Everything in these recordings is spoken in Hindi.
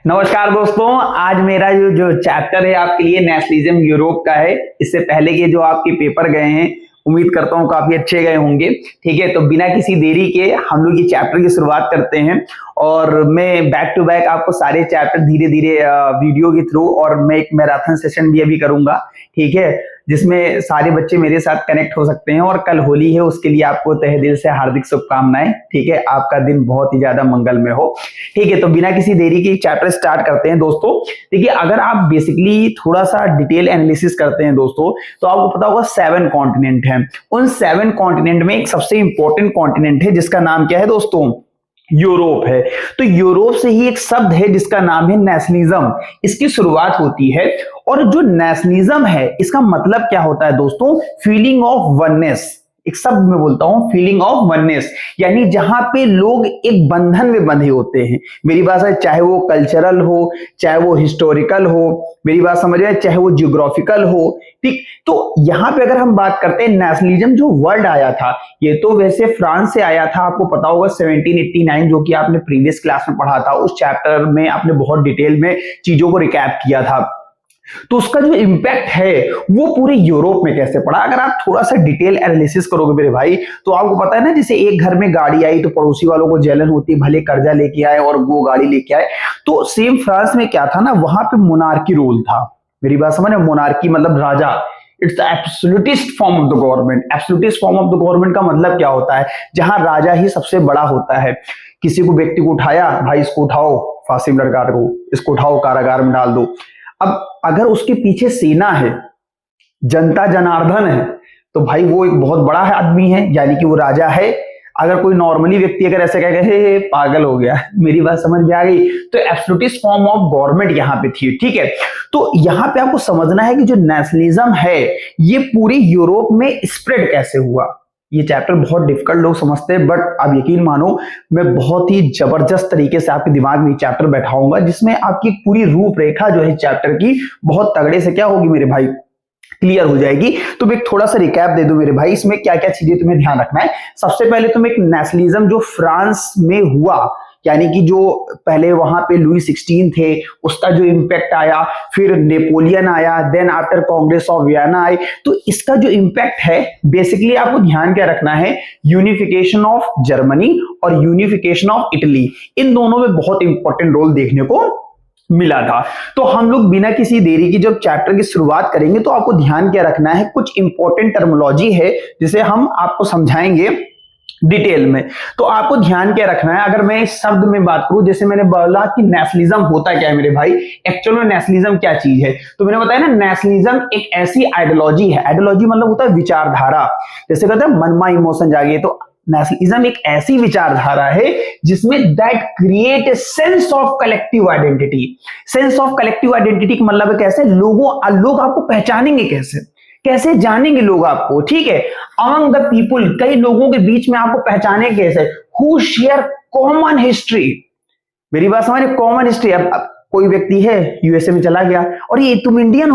नमस्कार दोस्तों। आज मेरा जो चैप्टर है आपके लिए नेशनलिज्म यूरोप का है। इससे पहले के जो आपके पेपर गए हैं उम्मीद करता हूँ काफी अच्छे गए होंगे। ठीक है, तो बिना किसी देरी के हम लोग ये चैप्टर की शुरुआत करते हैं और मैं बैक टू बैक आपको सारे चैप्टर धीरे धीरे वीडियो के थ्रू और मैं एक मैराथन सेशन भी अभी करूंगा। ठीक है, जिसमें सारे बच्चे मेरे साथ कनेक्ट हो सकते हैं और कल होली है, उसके लिए आपको तहे दिल से हार्दिक शुभकामनाएं। ठीक है, आपका दिन बहुत ही ज्यादा मंगलमय हो। ठीक है, तो बिना किसी देरी के चैप्टर स्टार्ट करते हैं दोस्तों। देखिए, अगर आप बेसिकली थोड़ा सा डिटेल एनालिसिस करते हैं दोस्तों तो आपको पता होगा 7 कॉन्टिनेंट हैं। उन 7 कॉन्टिनेंट में एक सबसे इंपॉर्टेंट कॉन्टिनेंट है जिसका नाम क्या है दोस्तों? यूरोप है। तो यूरोप से ही एक शब्द है जिसका नाम है नेशनलिज्म। इसकी शुरुआत होती है और जो नेशनलिज्म है इसका मतलब क्या होता है दोस्तों? Feeling of oneness. एक शब्द में बोलता हूं, फीलिंग ऑफ वननेस, यानी जहां पे लोग एक बंधन में बंधे होते हैं। मेरी बात है, चाहे वो कल्चरल हो, चाहे वो हिस्टोरिकल हो, मेरी बात समझ रहे हैं, चाहे वो जियोग्राफिकल हो। ठीक, तो यहां पे अगर हम बात करते हैं नेशनलिज्म जो वर्ड आया था, ये तो वैसे फ्रांस से आया था। आपको पता होगा 1789, जो कि आपने प्रीवियस क्लास में पढ़ा था, उस चैप्टर में आपने बहुत डिटेल में चीजों को रिकैप किया था। तो उसका जो इंपैक्ट है वो पूरे यूरोप में कैसे पड़ा, अगर आप थोड़ा सा डिटेल एनालिसिस करोगे मेरे भाई, तो आपको पता है ना, जैसे एक घर में गाड़ी आई तो पड़ोसी वालों को जलन होती, भले कर्जा लेके आए और वो गाड़ी लेके आए। तो सेम फ्रांस में क्या था ना, वहां पे मोनार्की रूल था। मेरी बात समझ, मोनार्की मतलब राजा। It's the absolutist form of the government. Absolutist form of the government का मतलब क्या होता है? जहां राजा ही सबसे बड़ा होता है। किसी को व्यक्ति को उठाया, भाई इसको उठाओ फांसी में लटका दो, इसको उठाओ कारागार में डाल दो। अब अगर उसके पीछे सेना है, जनता जनार्दन है, तो भाई वो एक बहुत बड़ा है आदमी है, यानी कि वो राजा है। अगर कोई नॉर्मली व्यक्ति अगर ऐसे कहेगा हे पागल हो गया, मेरी बात समझ में आ गई? तो एब्सोल्यूटिस्ट फॉर्म ऑफ गवर्नमेंट यहाँ पे थी। ठीक है, तो यहाँ पे आपको समझना है कि जो नेशनलिज्म है ये पूरे यूरोप में स्प्रेड कैसे हुआ। ये चैप्टर बहुत डिफिकल्ट लोग समझते हैं, बट आप यकीन मानो मैं बहुत ही जबरदस्त तरीके से आपके दिमाग में चैप्टर बैठाऊंगा, जिसमें आपकी पूरी रूपरेखा जो है चैप्टर की बहुत तगड़े से क्या होगी मेरे भाई, क्लियर हो जाएगी। तो मैं थोड़ा सा रिकैप दे दूं मेरे भाई, इसमें क्या क्या चीजें तुम्हें ध्यान रखना है। सबसे पहले तो मैं एक नेशनलिज्म जो फ्रांस में हुआ, यानी कि जो पहले वहां पे लुई 16 थे, उसका जो इंपैक्ट आया, फिर नेपोलियन आया, then after congress of Vienna आई। तो इसका जो इंपैक्ट है बेसिकली आपको ध्यान क्या रखना है, यूनिफिकेशन ऑफ जर्मनी और यूनिफिकेशन ऑफ इटली, इन दोनों में बहुत इंपॉर्टेंट रोल देखने को मिला था। तो हम लोग बिना किसी देरी की जब चैप्टर की शुरुआत करेंगे तो आपको ध्यान क्या रखना है, कुछ इंपॉर्टेंट टर्मिनोलॉजी है जिसे हम आपको समझाएंगे डिटेल में। तो आपको ध्यान क्या रखना है, अगर मैं इस शब्द में बात करूं, जैसे मैंने बोला कि नेशनलिज्म होता क्या है मेरे भाई, एक्चुअल में नेशनलिज्म क्या चीज है, तो मैंने बताया ना, नेशनलिज्म एक ऐसी आइडियोलॉजी है। आइडियोलॉजी मतलब होता है विचारधारा, जैसे कहते हैं मन में इमोशन जागे, तो नेशनलिज्म एक ऐसी विचारधारा है जिसमें that create a sense of collective identity. Sense of collective identity का मतलब है कैसे लोग आपको पहचानेंगे, कैसे जानेंगे लोग आपको। ठीक है, अमंग द पीपुल, कई लोगों के बीच में आपको पहचाने कैसे, हु शेयर कॉमन हिस्ट्री। मेरी बात समझ, कॉमन हिस्ट्री। अब कोई व्यक्ति है यूएसए में चला गया और ये तुम इंडियन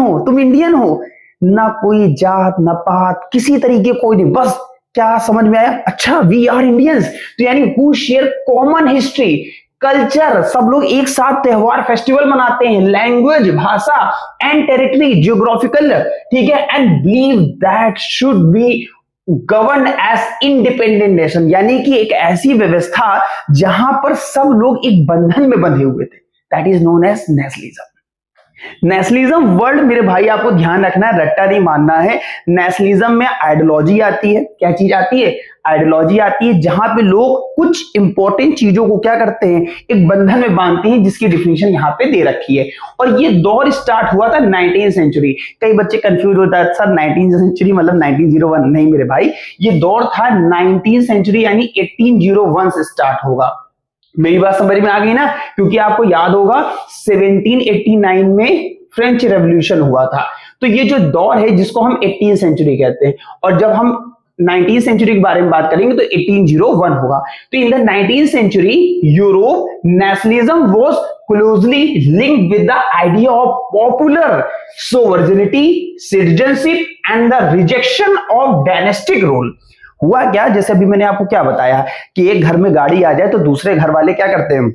हो, ना कोई जात ना पात, किसी तरीके कोई नहीं, बस क्या समझ में आया, अच्छा वी आर इंडियंस। तो यानी who share common history, culture, सब लोग एक साथ त्योहार फेस्टिवल मनाते हैं, लैंग्वेज भाषा एंड टेरिटरी जियोग्राफिकल, ठीक है, and believe that should be govern as independent nation, यानी कि एक ऐसी व्यवस्था जहां पर सब लोग एक बंधन में बंधे हुए थे, that is known as nationalism. Nationalism word मेरे भाई आपको ध्यान रखना है, रट्टा नहीं मानना है। नेशनलिज्म में आइडियोलॉजी आती है, क्या चीज आती है, आइडियोलॉजी आती है, जहां पे लोग कुछ इंपॉर्टेंट चीजों को क्या करते हैं, एक बंधन में बांधते हैं, जिसकी डिफिनेशन यहाँ पे दे रखी है। और ये दौर स्टार्ट हुआ था 19th सेंचुरी। कई बच्चे कंफ्यूज होता है, सर 19th सेंचुरी मतलब 1901? नहीं मेरे भाई, ये दौर था 19th सेंचुरी, यानी 1801 से स्टार्ट होगा। मेरी बात समझ में आ गई ना, क्योंकि आपको याद होगा 1789 में फ्रेंच रेवोल्यूशन हुआ था। तो ये जो दौर है जिसको हम 18th सेंचुरी कहते हैं, और जब हम 19th सेंचुरी के बारे में बात करेंगे तो 1801 होगा। तो in the 19th century Europe nationalism was closely linked with the idea of popular sovereignty, citizenship and the rejection of dynastic rule. हुआ क्या, जैसे अभी मैंने आपको क्या बताया कि एक घर में गाड़ी आ जाए तो दूसरे घर वाले क्या करते हैं,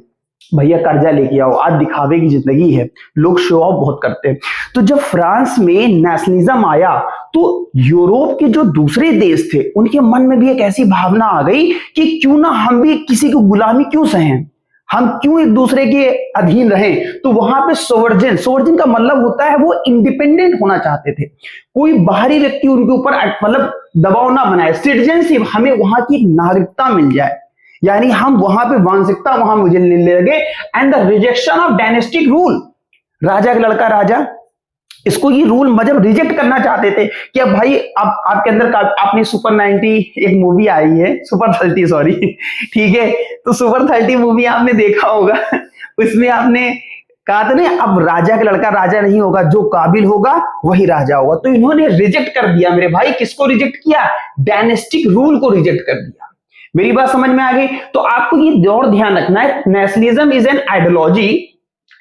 भैया कर्जा लेके आओ, आज दिखावे की जिंदगी है, लोग शो ऑफ बहुत करते हैं। तो जब फ्रांस में नेशनलिज्म आया तो यूरोप के जो दूसरे देश थे उनके मन में भी एक ऐसी भावना आ गई कि क्यों ना हम भी किसी की गुलामी क्यों सहें, हम क्यों एक दूसरे के अधीन रहें। तो वहां पे सोवर्जिन, सोवर्जिन का मतलब होता है वो इंडिपेंडेंट होना चाहते थे, कोई बाहरी व्यक्ति उनके ऊपर मतलब दबाव ना बनाए, सिटीजनशिप, हमें वहां की एक नागरिकता मिल जाए, यानी हम वहां पे वांशिकता वहां मुझे मिलने लगे। And the rejection of dynastic rule, राजा का लड़का राजा, इसको ये रूल मजहब रिजेक्ट करना चाहते थे कि अब भाई अब आपके अंदर आपने सुपर 90 एक मूवी आई है, सुपर 30 सॉरी, ठीक है, तो सुपर 30 मूवी आपने देखा होगा, उसमें आपने कहा था ना अब राजा का लड़का राजा नहीं होगा, जो काबिल होगा वही राजा होगा। तो इन्होंने रिजेक्ट कर दिया मेरे भाई, किसको रिजेक्ट किया, डायनेस्टिक रूल को रिजेक्ट कर दिया। मेरी बात समझ में आ गई। तो आपको ये और ध्यान रखना है, nationalism is an ideology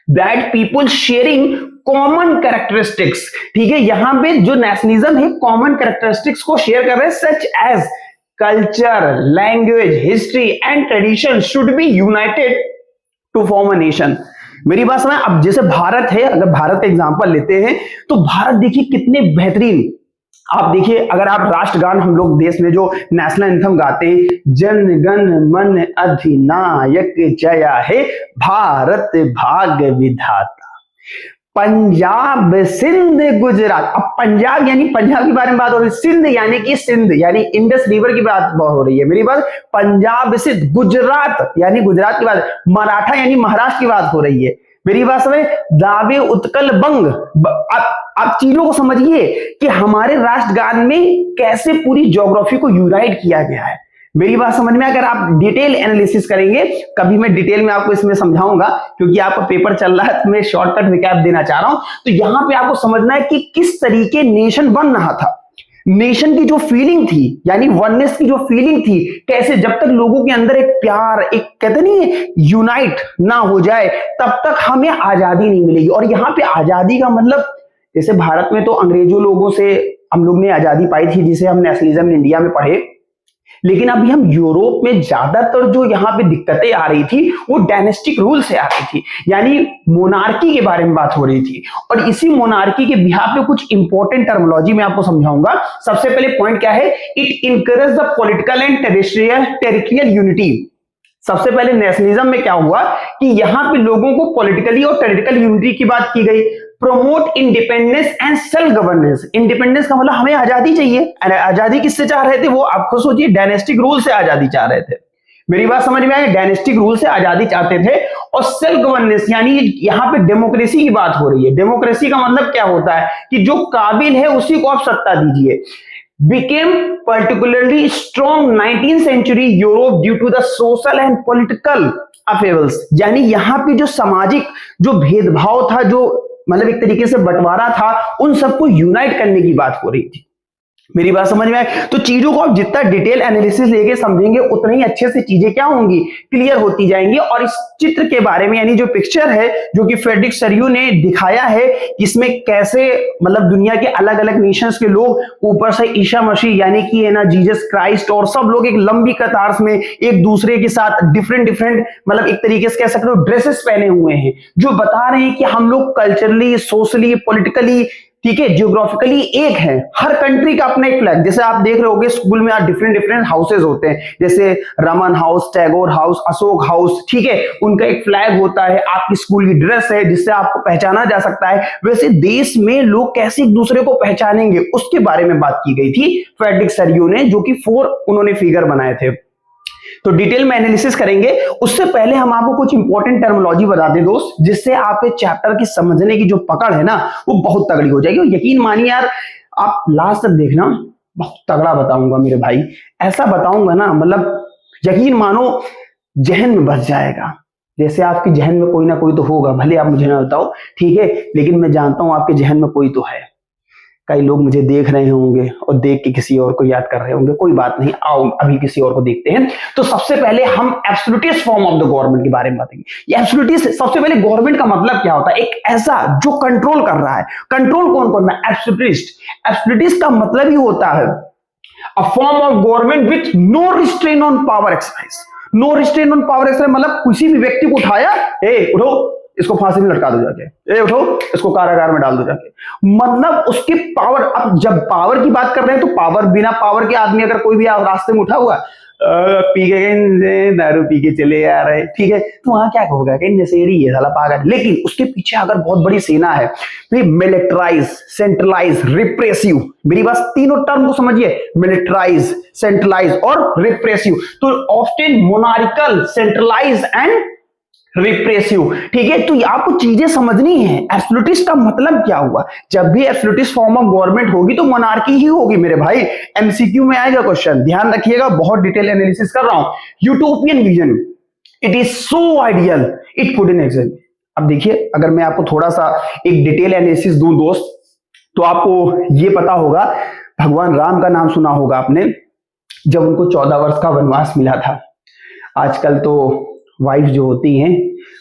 that people sharing common characteristics, ठीक है, यहां पे जो नेशनलिज्म है कॉमन कैरेक्टरिस्टिक्स को शेयर कर रहे हैं, such as culture, language, history and tradition should be united to form a nation. मेरी बात समझ। अब जैसे भारत है, अगर भारत का एग्जांपल लेते हैं तो भारत देखिए कितने बेहतरीन, आप देखिए अगर आप राष्ट्रगान हम लोग देश में जो नेशनल एंथम गाते हैं, जन गण मन अधिनायक जय हे भारत भाग्य विधाता, पंजाब सिंध गुजरात, अब पंजाब यानी पंजाब के बारे में बात हो रही है, सिंध यानी कि सिंध यानी इंडस रिवर की बात हो रही है मेरी बात, पंजाब सिंध, गुजरात यानी गुजरात की बात, मराठा यानी महाराष्ट्र की बात हो रही है मेरी बात समझ, दावे उत्कल बंग। आप चीजों को समझिए कि हमारे राष्ट्रगान में कैसे पूरी ज्योग्राफी को यूनाइट किया गया है। मेरी बात समझ में, अगर आप डिटेल एनालिसिस करेंगे, कभी मैं डिटेल में आपको इसमें समझाऊंगा क्योंकि आपका पेपर चल रहा है तो मैं शॉर्टकट रिकैप देना चाह रहा हूं। तो यहां पे आपको समझना है कि किस तरीके नेशन बन रहा था, नेशन की जो फीलिंग थी यानी वननेस की जो फीलिंग थी, कैसे जब तक लोगों के अंदर एक प्यार, एक कहते नहीं यूनाइट ना हो जाए तब तक हमें आजादी नहीं मिलेगी। और यहाँ पे आजादी का मतलब, जैसे भारत में तो अंग्रेजों लोगों से हम लोग ने आजादी पाई थी जिसे हम नेशनलिज्म इंडिया में पढ़े, लेकिन अभी हम यूरोप में ज्यादातर जो यहाँ पे दिक्कतें आ रही थी वो डायनेस्टिक रूल से आ रही थी, यानी मोनार्की के बारे में बात हो रही थी। और इसी मोनार्की के बिहाफ पे कुछ इंपॉर्टेंट टर्मिनोलॉजी मैं आपको समझाऊंगा। सबसे पहले पॉइंट क्या है, it encourage the political and territorial unity. सबसे पहले नेशनलिज्म में क्या हुआ कि यहां पे लोगों को पॉलिटिकली और टेरिटोरियल यूनिटी की बात की गई। Promote independence and self governance, independence का मतलब हमें आजादी चाहिए, आजादी किससे चाह रहे थे वो आप खुद सोचिए, डायनेस्टिक रूल से आजादी चाह रहे थे। मेरी बात समझ में आई, डायनेस्टिक रूल से आजादी चाहते थे। और सेल्फ गवर्नेंस यानी यहां पे डेमोक्रेसी की बात हो रही है। डेमोक्रेसी का मतलब क्या होता है कि जो काबिल है उसी को आप सत्ता दीजिए। became particularly strong 19th century Europe due to the social and political upheavals, यानी यहाँ पे जो सामाजिक जो भेदभाव था, जो मतलब एक तरीके से बंटवारा था, उन सबको यूनाइट करने की बात हो रही थी। मेरी बात समझ में आई। तो चीजों को आप जितना डिटेल एनालिसिस लेके समझेंगे उतना ही अच्छे से चीजें क्या होंगी, क्लियर होती जाएंगी। और इस चित्र के बारे में यानी जो पिक्चर है जो कि फ्रेडरिक सरियू ने दिखाया है, इसमें कैसे मतलब दुनिया के अलग अलग नेशंस के लोग, ऊपर से ईसा मसीह यानी कि है ना जीसस क्राइस्ट, और सब लोग एक लंबी कतार में एक दूसरे के साथ डिफरेंट मतलब एक तरीके से कह सकते हो ड्रेसेस पहने हुए हैं, जो बता रहे हैं कि हम लोग कल्चरली, सोशली, पॉलिटिकली, ठीक है, जियोग्राफिकली एक है। हर कंट्री का अपना एक फ्लैग, जैसे आप देख रहे होगे स्कूल में डिफरेंट हाउसेज होते हैं, जैसे Raman house, Tagore house, Ashok house, ठीक है, उनका एक फ्लैग होता है। आपकी स्कूल की ड्रेस है जिससे आपको पहचाना जा सकता है। वैसे देश में लोग कैसे एक दूसरे को पहचानेंगे उसके बारे में बात की गई थी फ्रेडरिक सरियू ने, जो कि 4 उन्होंने फिगर बनाए थे। तो डिटेल में एनालिसिस करेंगे। उससे पहले हम आपको कुछ इंपॉर्टेंट टर्मिनोलॉजी बता दें दोस्त, जिससे आपके चैप्टर की समझने की जो पकड़ है ना वो बहुत तगड़ी हो जाएगी। और यकीन मानिए यार, आप लास्ट तक देखना, बहुत तगड़ा बताऊंगा मेरे भाई, ऐसा बताऊंगा ना मतलब यकीन मानो जहन में बस जाएगा। जैसे आपके जहन में कोई ना कोई तो होगा, भले आप मुझे ना बताओ, ठीक है, लेकिन मैं जानता हूं आपके जहन में कोई तो है। कई लोग मुझे देख रहे होंगे और देख के किसी और को याद कर रहे होंगे, कोई बात नहीं, आओ अभी किसी और को देखते हैं। तो सबसे पहले हम absolutist form of the government के बारे में बातेंगे। ये एब्सोल्यूटिस्ट, सबसे पहले गवर्नमेंट का मतलब क्या होता है, एक ऐसा जो कंट्रोल कर रहा है। कंट्रोल कौन करना है, एब्सोल्यूटिस्ट। एब्सोल्यूटिस्ट का मतलब ही होता है a form of government with no restrain on power exercise, no restrain on power exercise मतलब किसी भी व्यक्ति को उठाया, ए उठो इसको फांसी में लटका दो जाके, ए उठो इसको कारागार में डाल दो जाके, मतलब उसकी पावर। अब जब पावर की बात कर रहे हैं तो पावर, बिना पावर के आदमी अगर कोई भी रास्ते में उठा हुआ पी के दारू पी के चले आ रहे, ठीक है, तो वहां क्या होगा कि नशेड़ी है साला पागल। लेकिन उसके पीछे अगर बहुत बड़ी सेना है, मिलिटराइज, सेंट्रलाइज, रिप्रेसिव, मेरी बात तीनों टर्म को समझिए, मिलिटराइज, सेंट्रलाइज और रिप्रेसिव। तो often monarchal, centralize and repressive, ठीक है। तो आपको चीजें समझनी है, एब्सोल्यूटिस्ट का मतलब क्या हुआ। जब भी एब्सोल्यूटिस्ट फॉर्म ऑफ गवर्नमेंट होगी तो मोनार्की ही होगी मेरे भाई। एमसीक्यू में आएगा क्वेश्चन, ध्यान रखिएगा, बहुत डिटेल एनालिसिस कर रहा हूं। Utopian vision, it is so ideal it couldn't exist. अब देखिए, अगर मैं आपको थोड़ा सा एक डिटेल एनालिसिस दूं दोस्त, तो आपको ये पता होगा, भगवान राम का नाम सुना होगा आपने, जब उनको 14 वर्ष का वनवास मिला था। आजकल तो वाइफ जो होती हैं,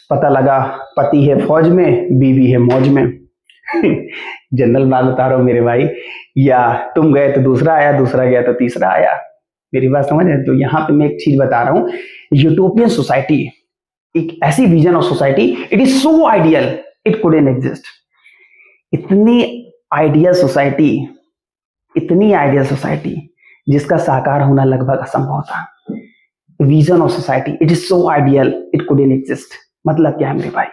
पता लगा पति है फौज में, बीवी है मौज में। जनरल बात बता रहा हूं मेरे भाई, या तुम गए तो दूसरा आया, दूसरा गया तो तीसरा आया, मेरी बात समझ रहे। तो यहाँ पे मैं एक चीज बता रहा हूं, यूटोपियन सोसाइटी एक ऐसी vision of society, it is so ideal it couldn't exist. इतनी आइडियल सोसाइटी, इतनी आइडियल सोसाइटी जिसका साकार होना लगभग असंभव था। Vision of society, it is so ideal it couldn't exist. मतलब क्या है मेरे भाई,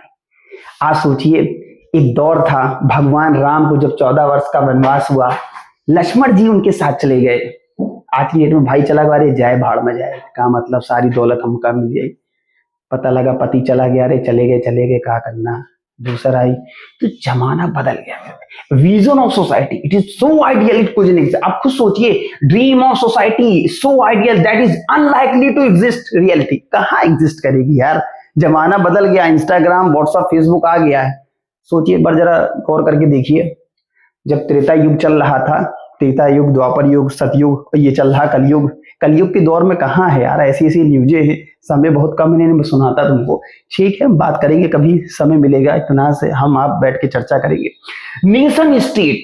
आज सोचिए, एक दौर था भगवान राम को जब 14 वर्ष का वनवास हुआ, लक्ष्मण जी उनके साथ चले गए। आज की डेट में भाई चला गया, अरे जाए भाड़ में जाए, का मतलब सारी दौलत हमका मिल गई। पता लगा पति चला गया, अरे चले गए क्या करना, दूसरा आई, तो जमाना बदल गया। Vision of society, it is so ideal it couldn't exist. आप खुद सोचिए, dream of society so ideal that is unlikely to exist. Reality कहाँ एग्जिस्ट करेगी यार, जमाना बदल गया, इंस्टाग्राम, व्हाट्सएप, फेसबुक आ गया है। सोचिए, एक बार जरा गौर करके देखिए, जब त्रेता युग चल रहा था, त्रेता युग, द्वापर युग, सतयुग, ये चल रहा कलयुग। कलयुग के दौर में कहाँ है यार, ऐसी ऐसी न्यूजें हैं, समय बहुत कम इन्हें मैं सुनाता तुमको। ठीक है, बात करेंगे, कभी समय मिलेगा इतना से हम आप बैठ के चर्चा करेंगे। नेशन स्टेट,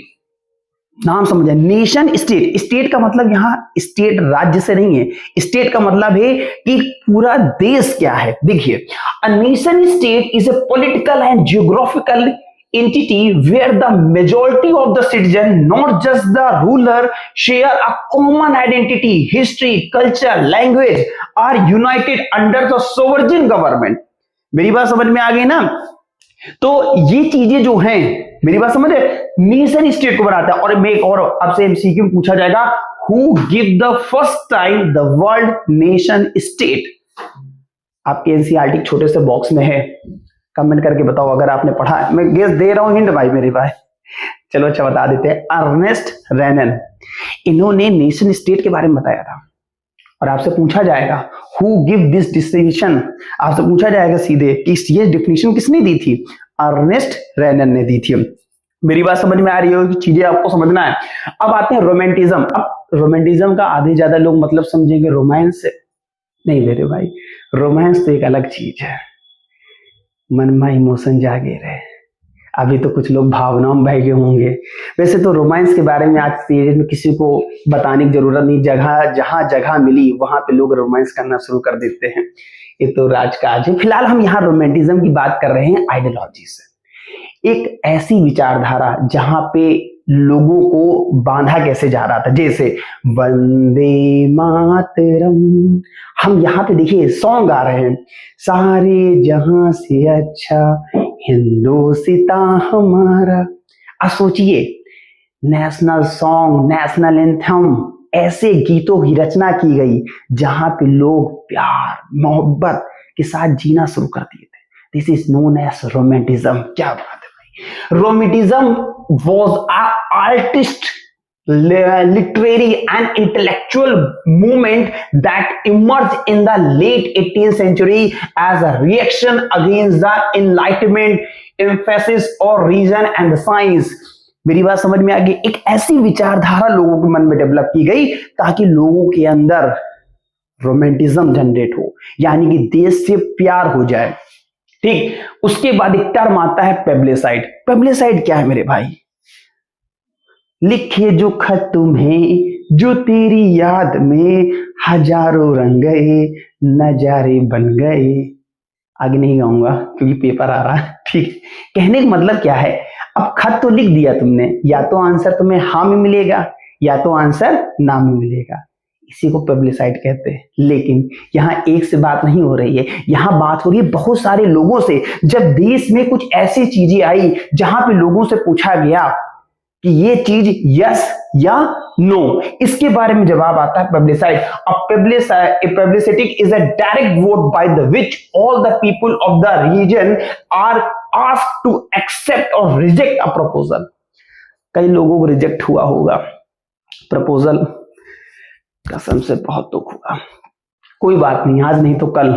नाम समझे, नेशन स्टेट। स्टेट का मतलब यहाँ स्टेट राज्य से नहीं है, स्टेट का मतलब है कि पूरा देश क्या है। देखिए, a nation state is a political and geographical entity where the majority of the citizen, not just the ruler, share a common identity, history, culture, language, are united under the sovereign government। मेरी बात समझ में आ गई ना। तो ये चीजें जो हैं, मेरी बात समझ रहे, नेशन स्टेट को बनाता है। और मैं एक और आपसे एमसीक्यू पूछा जाएगा, who give the first time the world nation state. आपके एनसीईआरटी छोटे से बॉक्स में है, कमेंट करके बताओ अगर आपने पढ़ा है। मैं गेस दे रहा हूं, हिंट भाई मेरे भाई। चलो अच्छा बता देते हैं, अर्नेस्ट रेनन, इन्होंने नेशन स्टेट के बारे में बताया था। और आपसे पूछा जाएगा, हु गिव दिस डिफिनेशन, आपसे पूछा जाएगा सीधे कि ये डिफिनेशन किसने दी थी, अर्नेस्ट रेनन ने दी थी। मेरी बात समझ में आ रही होगी, चीजें आपको समझना है। अब आते हैं रोमांटिज्म। अब रोमांटिज्म का आधे ज्यादा लोग मतलब समझेंगे रोमांस से, नहीं मेरे भाई, रोमांस तो एक अलग चीज है। मन में इमोशन जागे रहे, अभी तो कुछ लोग भावनाओं में बह गए होंगे। वैसे तो रोमांस के बारे में आज सीरीज में किसी को बताने की जरूरत नहीं, जहां जगह मिली वहां पे लोग रोमांस करना शुरू कर देते हैं, ये तो राजकाज है। फिलहाल हम यहाँ रोमांटिज्म की बात कर रहे हैं आइडियोलॉजी से, एक ऐसी विचारधारा जहां पे लोगों को बांधा कैसे जा रहा था, जैसे वंदे मातरम। हम यहाँ पे देखिए सॉन्ग गा रहे हैं, सारे जहां से अच्छा हिंदुस्ता हमारा। अब सोचिए, नेशनल सॉन्ग, नेशनल एंथम, ऐसे गीतों की रचना की गई जहां पे लोग प्यार मोहब्बत के साथ जीना शुरू कर दिए थे। This is known as romanticism. क्या बात है भाई, romanticism was an artist, literary and intellectual movement that emerged in the late 18th century as a reaction against the Enlightenment, emphasis on reason and the science। मेरी बात समझ में आ गई, एक ऐसी विचारधारा लोगों के मन में डेवलप की गई ताकि लोगों के अंदर रोमांटिज्म जनरेट हो, यानी कि देश से प्यार हो जाए। ठीक, उसके बाद एक टर्म आता है पेब्लिसाइड। पेब्लिसाइड क्या है मेरे भाई, लिखे जो खत तुम्हें जो तेरी याद में हजारों रंग गए नजारे बन गए। आगे नहीं गाऊंगा क्योंकि पेपर आ रहा है, ठीक है। कहने का मतलब क्या है, अब खत तो लिख दिया तुमने, या तो आंसर तुम्हें हाँ में मिलेगा या तो आंसर ना में मिलेगा, इसी को पब्लिसाइड कहते हैं। लेकिन यहाँ एक से बात नहीं हो रही है, यहाँ बात हो रही है बहुत सारे लोगों से। जब देश में कुछ ऐसी चीजें आई जहां पे लोगों से पूछा गया कि ये चीज यस या नो, इसके बारे में जवाब आता है plebiscite. Plebiscite is a direct vote by the which all the people of the region are asked to accept और रिजेक्ट अ प्रपोजल। कई लोगों को रिजेक्ट हुआ होगा प्रपोजल, कसम से बहुत दुख हुआ। कोई बात नहीं, आज नहीं तो कल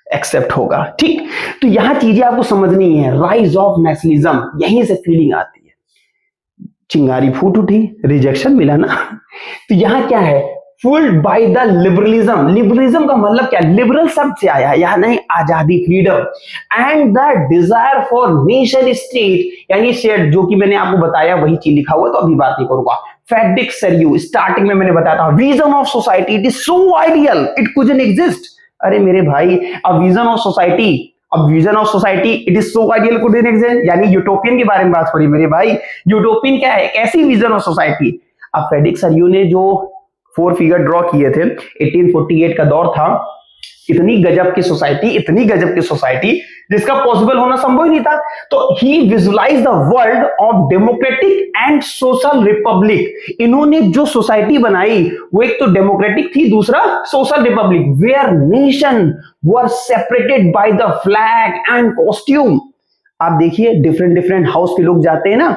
एक्सेप्ट होगा, ठीक। तो यहां चीजें आपको समझनी है। राइज ऑफ नेशनलिज्म, यहीं से फीलिंग आती है। चिंगारी फूट उठी, रिजेक्शन मिला ना। तो यहां क्या है, फुल्ड बाय द लिबरलिज्म। लिबरलिज्म का मतलब क्या, लिबरल शब्द से आया, यहां नहीं आजादी, freedom and the desire for nation state, यानी शेयर, जो कि मैंने आपको बताया वही चीज लिखा हुआ, तो अभी बात नहीं करूंगा। फ्रेडरिक सरियू, स्टार्टिंग में मैंने बताया था, vision of society it is so ideal it couldn't exist. अरे मेरे भाई, अ विजन ऑफ सोसाइटी, अब vision of society it is so ideal couldn't exist, यानी यूटोपियन के बारे में बात हो रही मेरे भाई। यूटोपियन क्या है, ऐसी विजन ऑफ सोसाइटी। अब फ्रेडरिक सरियू ने जो 4 फिगर ड्रॉ किए थे, 1848 का दौर था, इतनी गजब की सोसाइटी, इतनी गजब की सोसाइटी जिसका पॉसिबल होना संभव ही नहीं था। तो ही visualize the world of democratic and social republic. इन्होंने जो सोसाइटी बनाई वो एक तो डेमोक्रेटिक थी, दूसरा social republic, where nation were separated by the flag and costume. आप देखिए डिफरेंट डिफरेंट हाउस के लोग जाते हैं ना,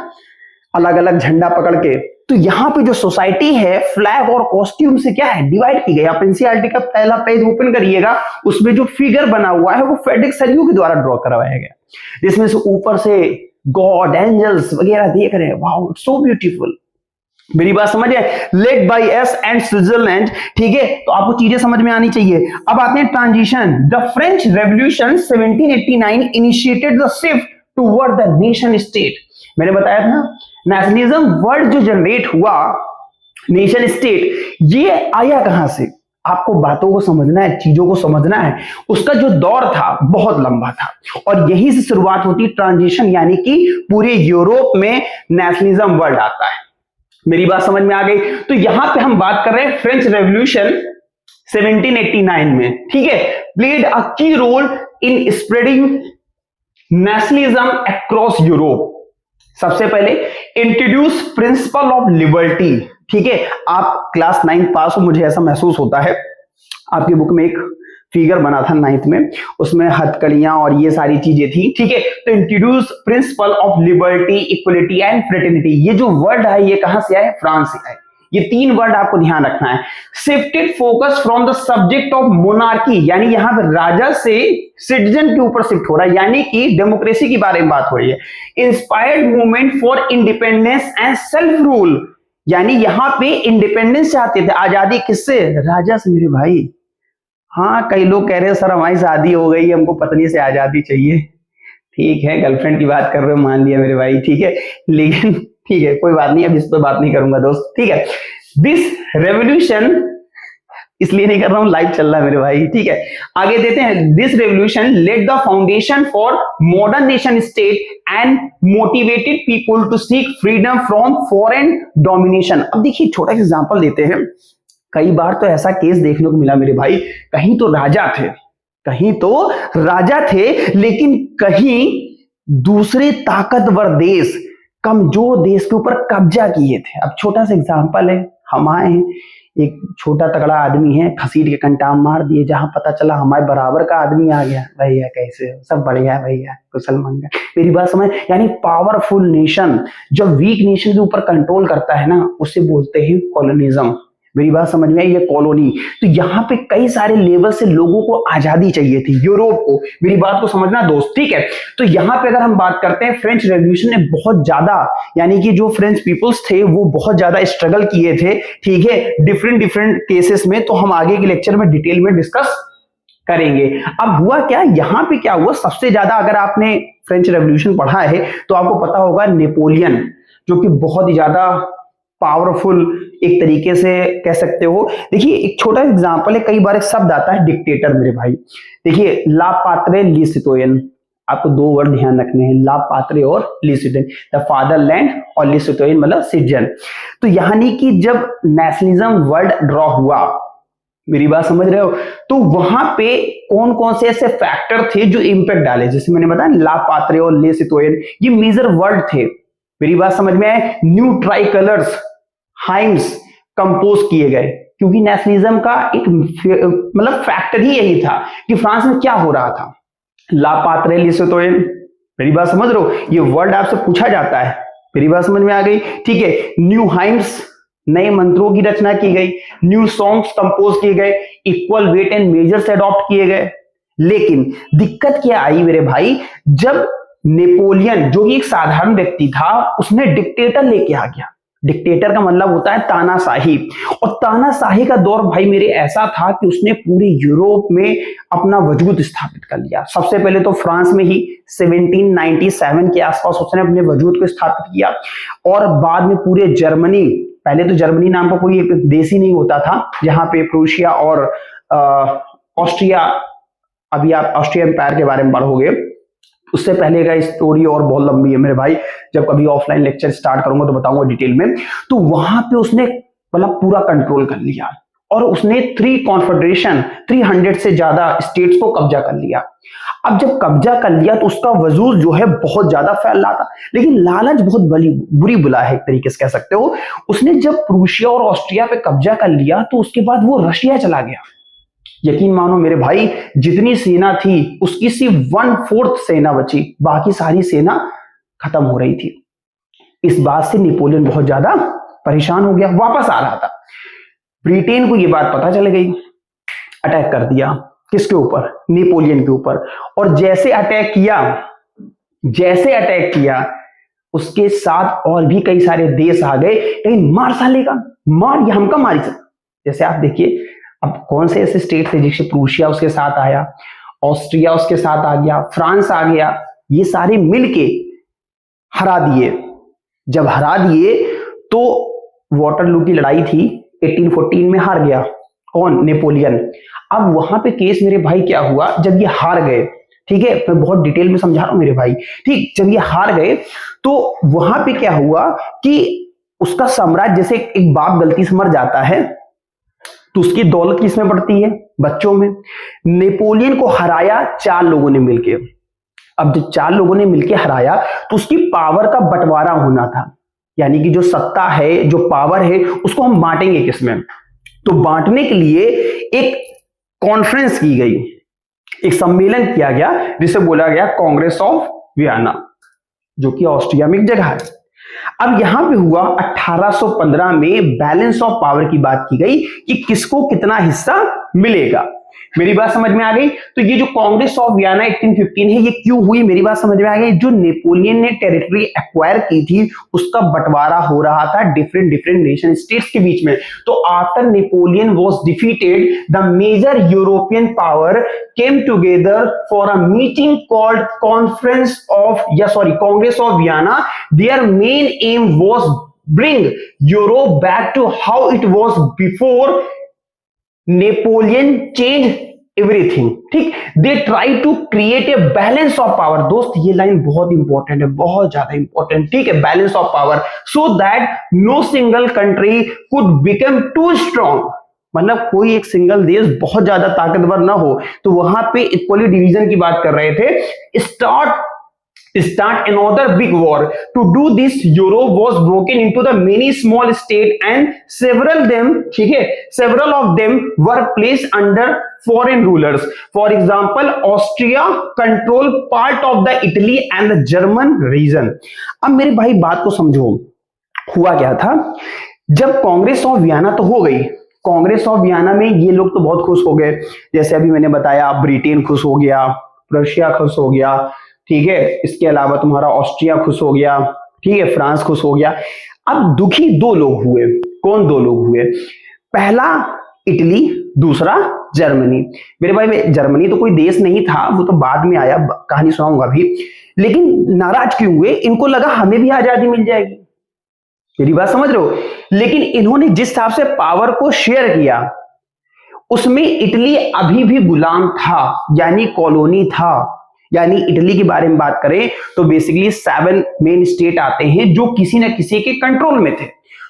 अलग अलग झंडा पकड़ के, तो यहाँ पे जो सोसाइटी है फ्लैग और कॉस्ट्यूम से क्या है, डिवाइड की गई। आप एनसीईआरटी का पहला पेज ओपन करिएगा, उसमें जो फिगर बना हुआ है वो फ्रेडरिक सरियू के द्वारा ड्रॉ करवाया गया, जिसमें से ऊपर से गॉड, एंजल्स वगैरह देख रहे हैं। Wow, it's so beautiful. मेरी बात समझ है, led by S and Switzerland, ठीक है। तो आपको चीजें समझ में आनी चाहिए। अब आते हैं transition. The French revolution 1789 initiated the shift toward the nation state. मैंने बताया था नेशनलिज्म वर्ड जो जनरेट हुआ, नेशन स्टेट, ये आया कहां से। आपको बातों को समझना है, चीजों को समझना है। उसका जो दौर था बहुत लंबा था और यहीं से शुरुआत होती ट्रांजिशन, यानी कि पूरे यूरोप में नेशनलिज्म वर्ड आता है। मेरी बात समझ में आ गई। तो यहां पे हम बात कर रहे हैं फ्रेंच रेवोल्यूशन 1789 में, ठीक है, played a key role in spreading nationalism across Europe. सबसे पहले इंट्रोड्यूस प्रिंसिपल ऑफ लिबर्टी, ठीक है। आप क्लास 9 पास हो, मुझे ऐसा महसूस होता है। आपकी बुक में एक फिगर बना था 9th में, उसमें हथकड़ियां और ये सारी चीजें थी, ठीक है। तो introduce principle of liberty, equality and fraternity, ये जो वर्ड है ये कहां से आए, फ्रांस से आए। ये 3 वर्ड आपको ध्यान रखना है। Shifted focus from the subject of monarchy, यानी यहां पर राजा से सिटीजन के ऊपर शिफ्ट हो रहा है, यानी कि डेमोक्रेसी के बारे में बात हो रही है। Inspired movement for independence and self rule, यानी यहां पे इंडिपेंडेंस चाहते थे, आजादी किससे, राजा से मेरे भाई। हाँ, कई लोग कह रहे हैं सर हमारी शादी हो गई, हमको पत्नी से आजादी चाहिए। ठीक है, गर्लफ्रेंड की बात कर रहे हो, मान लिया मेरे भाई, ठीक है, लेकिन ठीक है कोई बात नहीं, अब इस पर बात नहीं करूंगा दोस्त, ठीक है। दिस रेवोल्यूशन, इसलिए नहीं कर रहा हूं, लाइव चल रहा है मेरे भाई, ठीक है। आगे देते हैं, this revolution led the foundation for modern nation state and motivated people to seek freedom from foreign domination. अब देखिए छोटा सा एग्जांपल देते हैं। कई बार तो ऐसा केस देखने को मिला मेरे भाई, कहीं तो राजा थे, कहीं तो राजा थे, लेकिन कहीं दूसरे ताकतवर देश कमजोर देश के ऊपर कब्जा किए थे। अब छोटा सा एग्जांपल है, हम आए हैं, एक छोटा तगड़ा आदमी है, खसीट के कंटाम मार दिए, जहां पता चला हमारे बराबर का आदमी आ गया। भैया कैसे हो, सब बढ़िया है भैया, कुशल मंगल। मेरी बात समझ, यानी पावरफुल नेशन जब वीक नेशन के ऊपर कंट्रोल करता है ना, उसे बोलते हैं कॉलोनिज्म। मेरी बात समझ में आई, ये कॉलोनी। तो यहाँ पे कई सारे लेवल से लोगों को आजादी चाहिए थी, यूरोप को। मेरी बात को समझना दोस्त, ठीक है। तो यहाँ पे अगर हम बात करते हैं, फ्रेंच रेवोल्यूशन ने बहुत ज्यादा, यानी कि जो फ्रेंच पीपल्स थे वो बहुत ज्यादा स्ट्रगल किए थे, ठीक है, डिफरेंट डिफरेंट केसेस में। तो हम आगे के लेक्चर में डिटेल में डिस्कस करेंगे। अब हुआ क्या, यहाँ पे क्या हुआ, सबसे ज्यादा अगर आपने फ्रेंच रेवोल्यूशन पढ़ा है तो आपको पता होगा नेपोलियन, जो कि बहुत ही ज्यादा पावरफुल एक तरीके से कह सकते हो। देखिए एक छोटा एग्जांपल है, कई बार एक शब्द आता है डिक्टेटर मेरे भाई। देखिए ला पात्रे लिसिटोयन, आपको दो वर्ड ध्यान रखने हैं, ला पात्रे और लिसिटोयन, द फादरलैंड और लिसिटोयन मतलब सिटीजन। तो यानी कि जब नेशनलिज्म वर्ड ड्रॉ हुआ, मेरी बात समझ रहे हो, तो वहां पे कौन कौन से ऐसे फैक्टर थे जो इंपैक्ट डाले, जैसे मैंने बताया ला पात्रे और लिसिटोयन, ये मेजर वर्ड थे। मेरी बात समझ में आए। New try colours hymns compose किए गए, क्योंकि नेशनलिज्म का एक मतलब फैक्टर ही यही था कि फ्रांस में क्या हो रहा था। ला पात्रे लिसिटोयन, मेरी बात समझ रहे हो, ये वर्ड आपसे पूछा जाता है। मेरी बात समझ में आ गई, ठीक है। न्यू हाइम्स, नए मंत्रों की रचना की गई, न्यू सॉन्ग्स कंपोज किए गए, equal weight and measures adopt किए गए। लेकिन दिक्कत क्या आई मेरे भाई, जब नेपोलियन जो कि एक साधारण व्यक्ति था, उसने डिक्टेटर लेके आ गया। डिक्टेटर का मतलब होता है तानाशाही, और तानाशाही का दौर भाई मेरे ऐसा था कि उसने पूरे यूरोप में अपना वजूद स्थापित कर लिया। सबसे पहले तो फ्रांस में ही 1797 के आसपास उसने अपने वजूद को स्थापित किया, और बाद में पूरे जर्मनी, पहले तो जर्मनी नाम का कोई एक देश ही नहीं होता था, जहां पे प्रूशिया और ऑस्ट्रिया, अभी आप ऑस्ट्रिया एम्पायर के बारे में पढ़ोगे, उससे पहले का स्टोरी और बहुत लंबी है मेरे भाई, जब कभी ऑफलाइन लेक्चर स्टार्ट करूंगा तो बताऊंगा डिटेल में। तो वहां पे उसने मतलब पूरा कंट्रोल कर लिया, और उसने 300 से ज्यादा स्टेट्स को कब्जा कर लिया। अब जब कब्जा कर लिया तो उसका वजूद जो है बहुत ज्यादा फैल रहा था, लेकिन लालच बहुत बुरी बुला है एक तरीके से कह सकते हो। उसने जब प्रूशिया और ऑस्ट्रिया पे कब्जा कर लिया तो उसके बाद वो रशिया चला गया। यकीन मानो मेरे भाई, जितनी सेना थी उसकी सिर्फ 1/4 सेना बची, बाकी सारी सेना खत्म हो रही थी। इस बात से नेपोलियन बहुत ज्यादा परेशान हो गया, वापस आ रहा था। ब्रिटेन को यह बात पता चल गई, अटैक कर दिया। किसके ऊपर? नेपोलियन के ऊपर। और जैसे अटैक किया उसके साथ और भी कई सारे देश आ गए, कहीं मार सालेगा, मार, ये हमका मारी सकते। जैसे आप देखिए अब कौन से ऐसे स्टेट थे, जैसे प्रूशिया उसके साथ आया, ऑस्ट्रिया उसके साथ आ गया, फ्रांस आ गया, ये सारे मिलके हरा दिए। जब हरा दिए तो वाटरलू की लड़ाई थी, 1814 में हार गया कौन? नेपोलियन। अब वहां पे केस मेरे भाई क्या हुआ, जब ये हार गए, ठीक है, मैं बहुत डिटेल में समझा रहा हूं मेरे भाई, ठीक, जब ये हार गए तो वहां पे क्या हुआ कि उसका सम्राट, जैसे एक बाप गलती से मर जाता है तो उसकी दौलत किसमें बढ़ती है? बच्चों में। नेपोलियन को हराया 4 लोगों ने मिलके। अब जब 4 लोगों ने मिलके हराया तो उसकी पावर का बंटवारा होना था, यानी कि जो सत्ता है, जो पावर है, उसको हम बांटेंगे किसमें। तो बांटने के लिए एक कॉन्फ्रेंस की गई, एक सम्मेलन किया गया, जिसे बोला गया कांग्रेस ऑफ वियना, जो कि ऑस्ट्रिया में एक जगह है। अब यहां पे हुआ 1815 में बैलेंस ऑफ पावर की बात की गई कि किसको कितना हिस्सा मिलेगा। मेरी बात समझ में आ गई? तो ये जो कांग्रेस ऑफ वियना 1815 है, ये क्यों हुई, मेरी बात समझ में आ गई? जो नेपोलियन ने टेरिटरी एक्वायर की थी उसका बंटवारा हो रहा था डिफरेंट नेशन स्टेट्स के बीच में। तो after Napoleon was defeated, the major European power came together for a meeting called Conference of Congress of Vienna. Their main aim was bring Europe back to how it was before Napoleon changed everything. ठीक, they try to create a balance of power. दोस्त ये लाइन बहुत इंपॉर्टेंट है, बहुत ज्यादा इंपॉर्टेंट, ठीक है, balance of power, so that no single country could become too strong. मतलब कोई एक सिंगल देश बहुत ज्यादा ताकतवर ना हो, तो वहां पे इक्वली डिवीजन की बात कर रहे थे। Start another big war. To do this, Europe was broken into the many small states, and several of them were placed under foreign rulers. For example, Austria controlled part of the Italy and the German region. अब मेरे भाई बात को समझो, हुआ क्या था, जब कांग्रेस ऑफ वियना तो हो गई, कांग्रेस ऑफ वियना में ये लोग तो बहुत खुश हो गए, जैसे अभी मैंने बताया, ब्रिटेन खुश हो गया, रशिया खुश हो गया, ठीक है, इसके अलावा तुम्हारा ऑस्ट्रिया खुश हो गया, ठीक है, फ्रांस खुश हो गया। अब दुखी 2 लोग हुए। कौन 2 लोग हुए? पहला इटली, दूसरा जर्मनी। मेरे भाई जर्मनी तो कोई देश नहीं था, वो तो बाद में आया, कहानी सुनाऊंगा अभी। लेकिन नाराज क्यों हुए? इनको लगा हमें भी आजादी मिल जाएगी। मेरी बात समझ रहे हो। लेकिन इन्होंने जिस हिसाब से पावर को शेयर किया उसमें इटली अभी भी गुलाम था, यानी कॉलोनी था। यानी इटली के बारे में बात करें तो बेसिकली 7 मेन स्टेट आते हैं जो किसी न किसी के कंट्रोल में थे।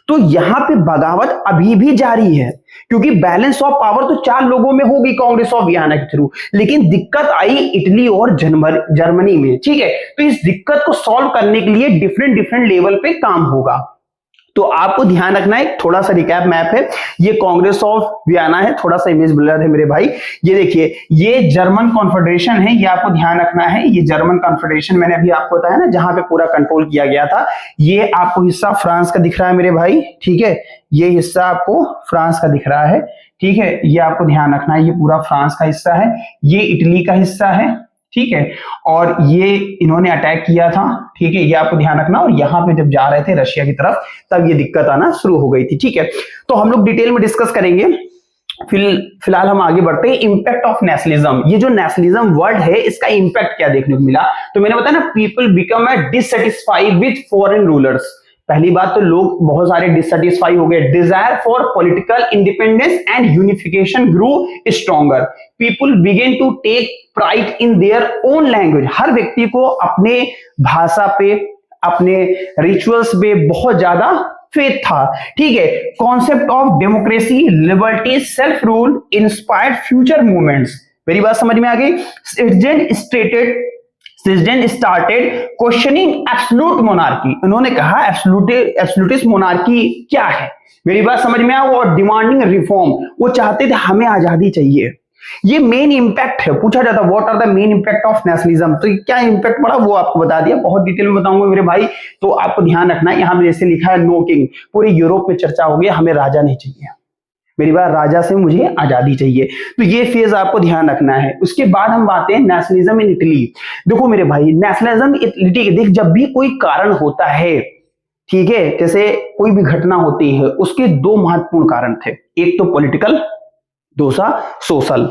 तो यहां पे बगावत अभी भी जारी है, क्योंकि बैलेंस ऑफ पावर तो 4 लोगों में होगी कांग्रेस ऑफ वियना के थ्रू, लेकिन दिक्कत आई इटली और जर्मनी में। ठीक है, तो इस दिक्कत को सॉल्व करने के लिए डिफरेंट लेवल पे काम होगा। तो आपको ध्यान रखना है, थोड़ा सा रिकैप मैप है, ये कांग्रेस ऑफ वियना है, थोड़ा सा इमेज ब्लर है मेरे भाई। ये देखिए, ये जर्मन कॉन्फेडरेशन है, ये आपको ध्यान रखना है। ये जर्मन कॉन्फेडरेशन मैंने अभी आपको बताया ना, जहां पे पूरा कंट्रोल किया गया था। ये आपको हिस्सा फ्रांस का दिख रहा है मेरे भाई, ठीक है, ये हिस्सा आपको फ्रांस का दिख रहा है, ठीक है, ये आपको ध्यान रखना है, ये पूरा फ्रांस का हिस्सा है, ये इटली का हिस्सा है, ठीक है, और ये इन्होंने अटैक किया था, ठीक है, ये आपको ध्यान रखना। और यहाँ पे जब जा रहे थे रशिया की तरफ तब ये दिक्कत आना शुरू हो गई थी, ठीक है। तो हम लोग डिटेल में डिस्कस करेंगे, फिलहाल हम आगे बढ़ते हैं। इंपैक्ट ऑफ नेशनलिज्म, ये जो नेशनलिज्म वर्ड है इसका इंपैक्ट क्या देखने को मिला, तो मैंने बताया ना, people become dissatisfied with foreign rulers. पहली बात तो लोग बहुत सारे डिससेटिस्फाई हो गए, desire for political independence and unification grew stronger, people began to take pride in their own language. हर व्यक्ति को अपने भाषा पे, अपने रिचुअल्स पे बहुत ज्यादा फेथ था, ठीक है। Concept of democracy, liberty, self rule inspired future movements. मेरी बात समझ में आ गई। Citizen started questioning absolute monarchy, उन्होंने कहा एब्सोल्यूटिस्ट मोनार्की क्या है, मेरी बात समझ में आओ, और डिमांडिंग रिफॉर्म, वो चाहते थे हमें आजादी चाहिए। ये मेन इंपैक्ट है, पूछा जाता what are the main impact of nationalism, तो क्या इंपैक्ट पड़ा वो आपको बता दिया, बहुत डिटेल में बताऊंगा मेरे भाई। तो आपको ध्यान रखना है, यहां पे जैसे लिखा है नो किंग, पूरे यूरोप में चर्चा हो गई, हमें राजा नहीं चाहिए, मेरी बात, राजा से मुझे आजादी चाहिए। तो ये फेज आपको ध्यान रखना है। उसके बाद हम बात हैं नेशनलिज्म इन इटली। देखो मेरे भाई, नेशनलिज्म इटली, देख जब भी कोई कारण होता है, ठीक है, जैसे कोई भी घटना होती है, उसके 2 महत्वपूर्ण कारण थे, एक तो पॉलिटिकल, दूसरा सोशल।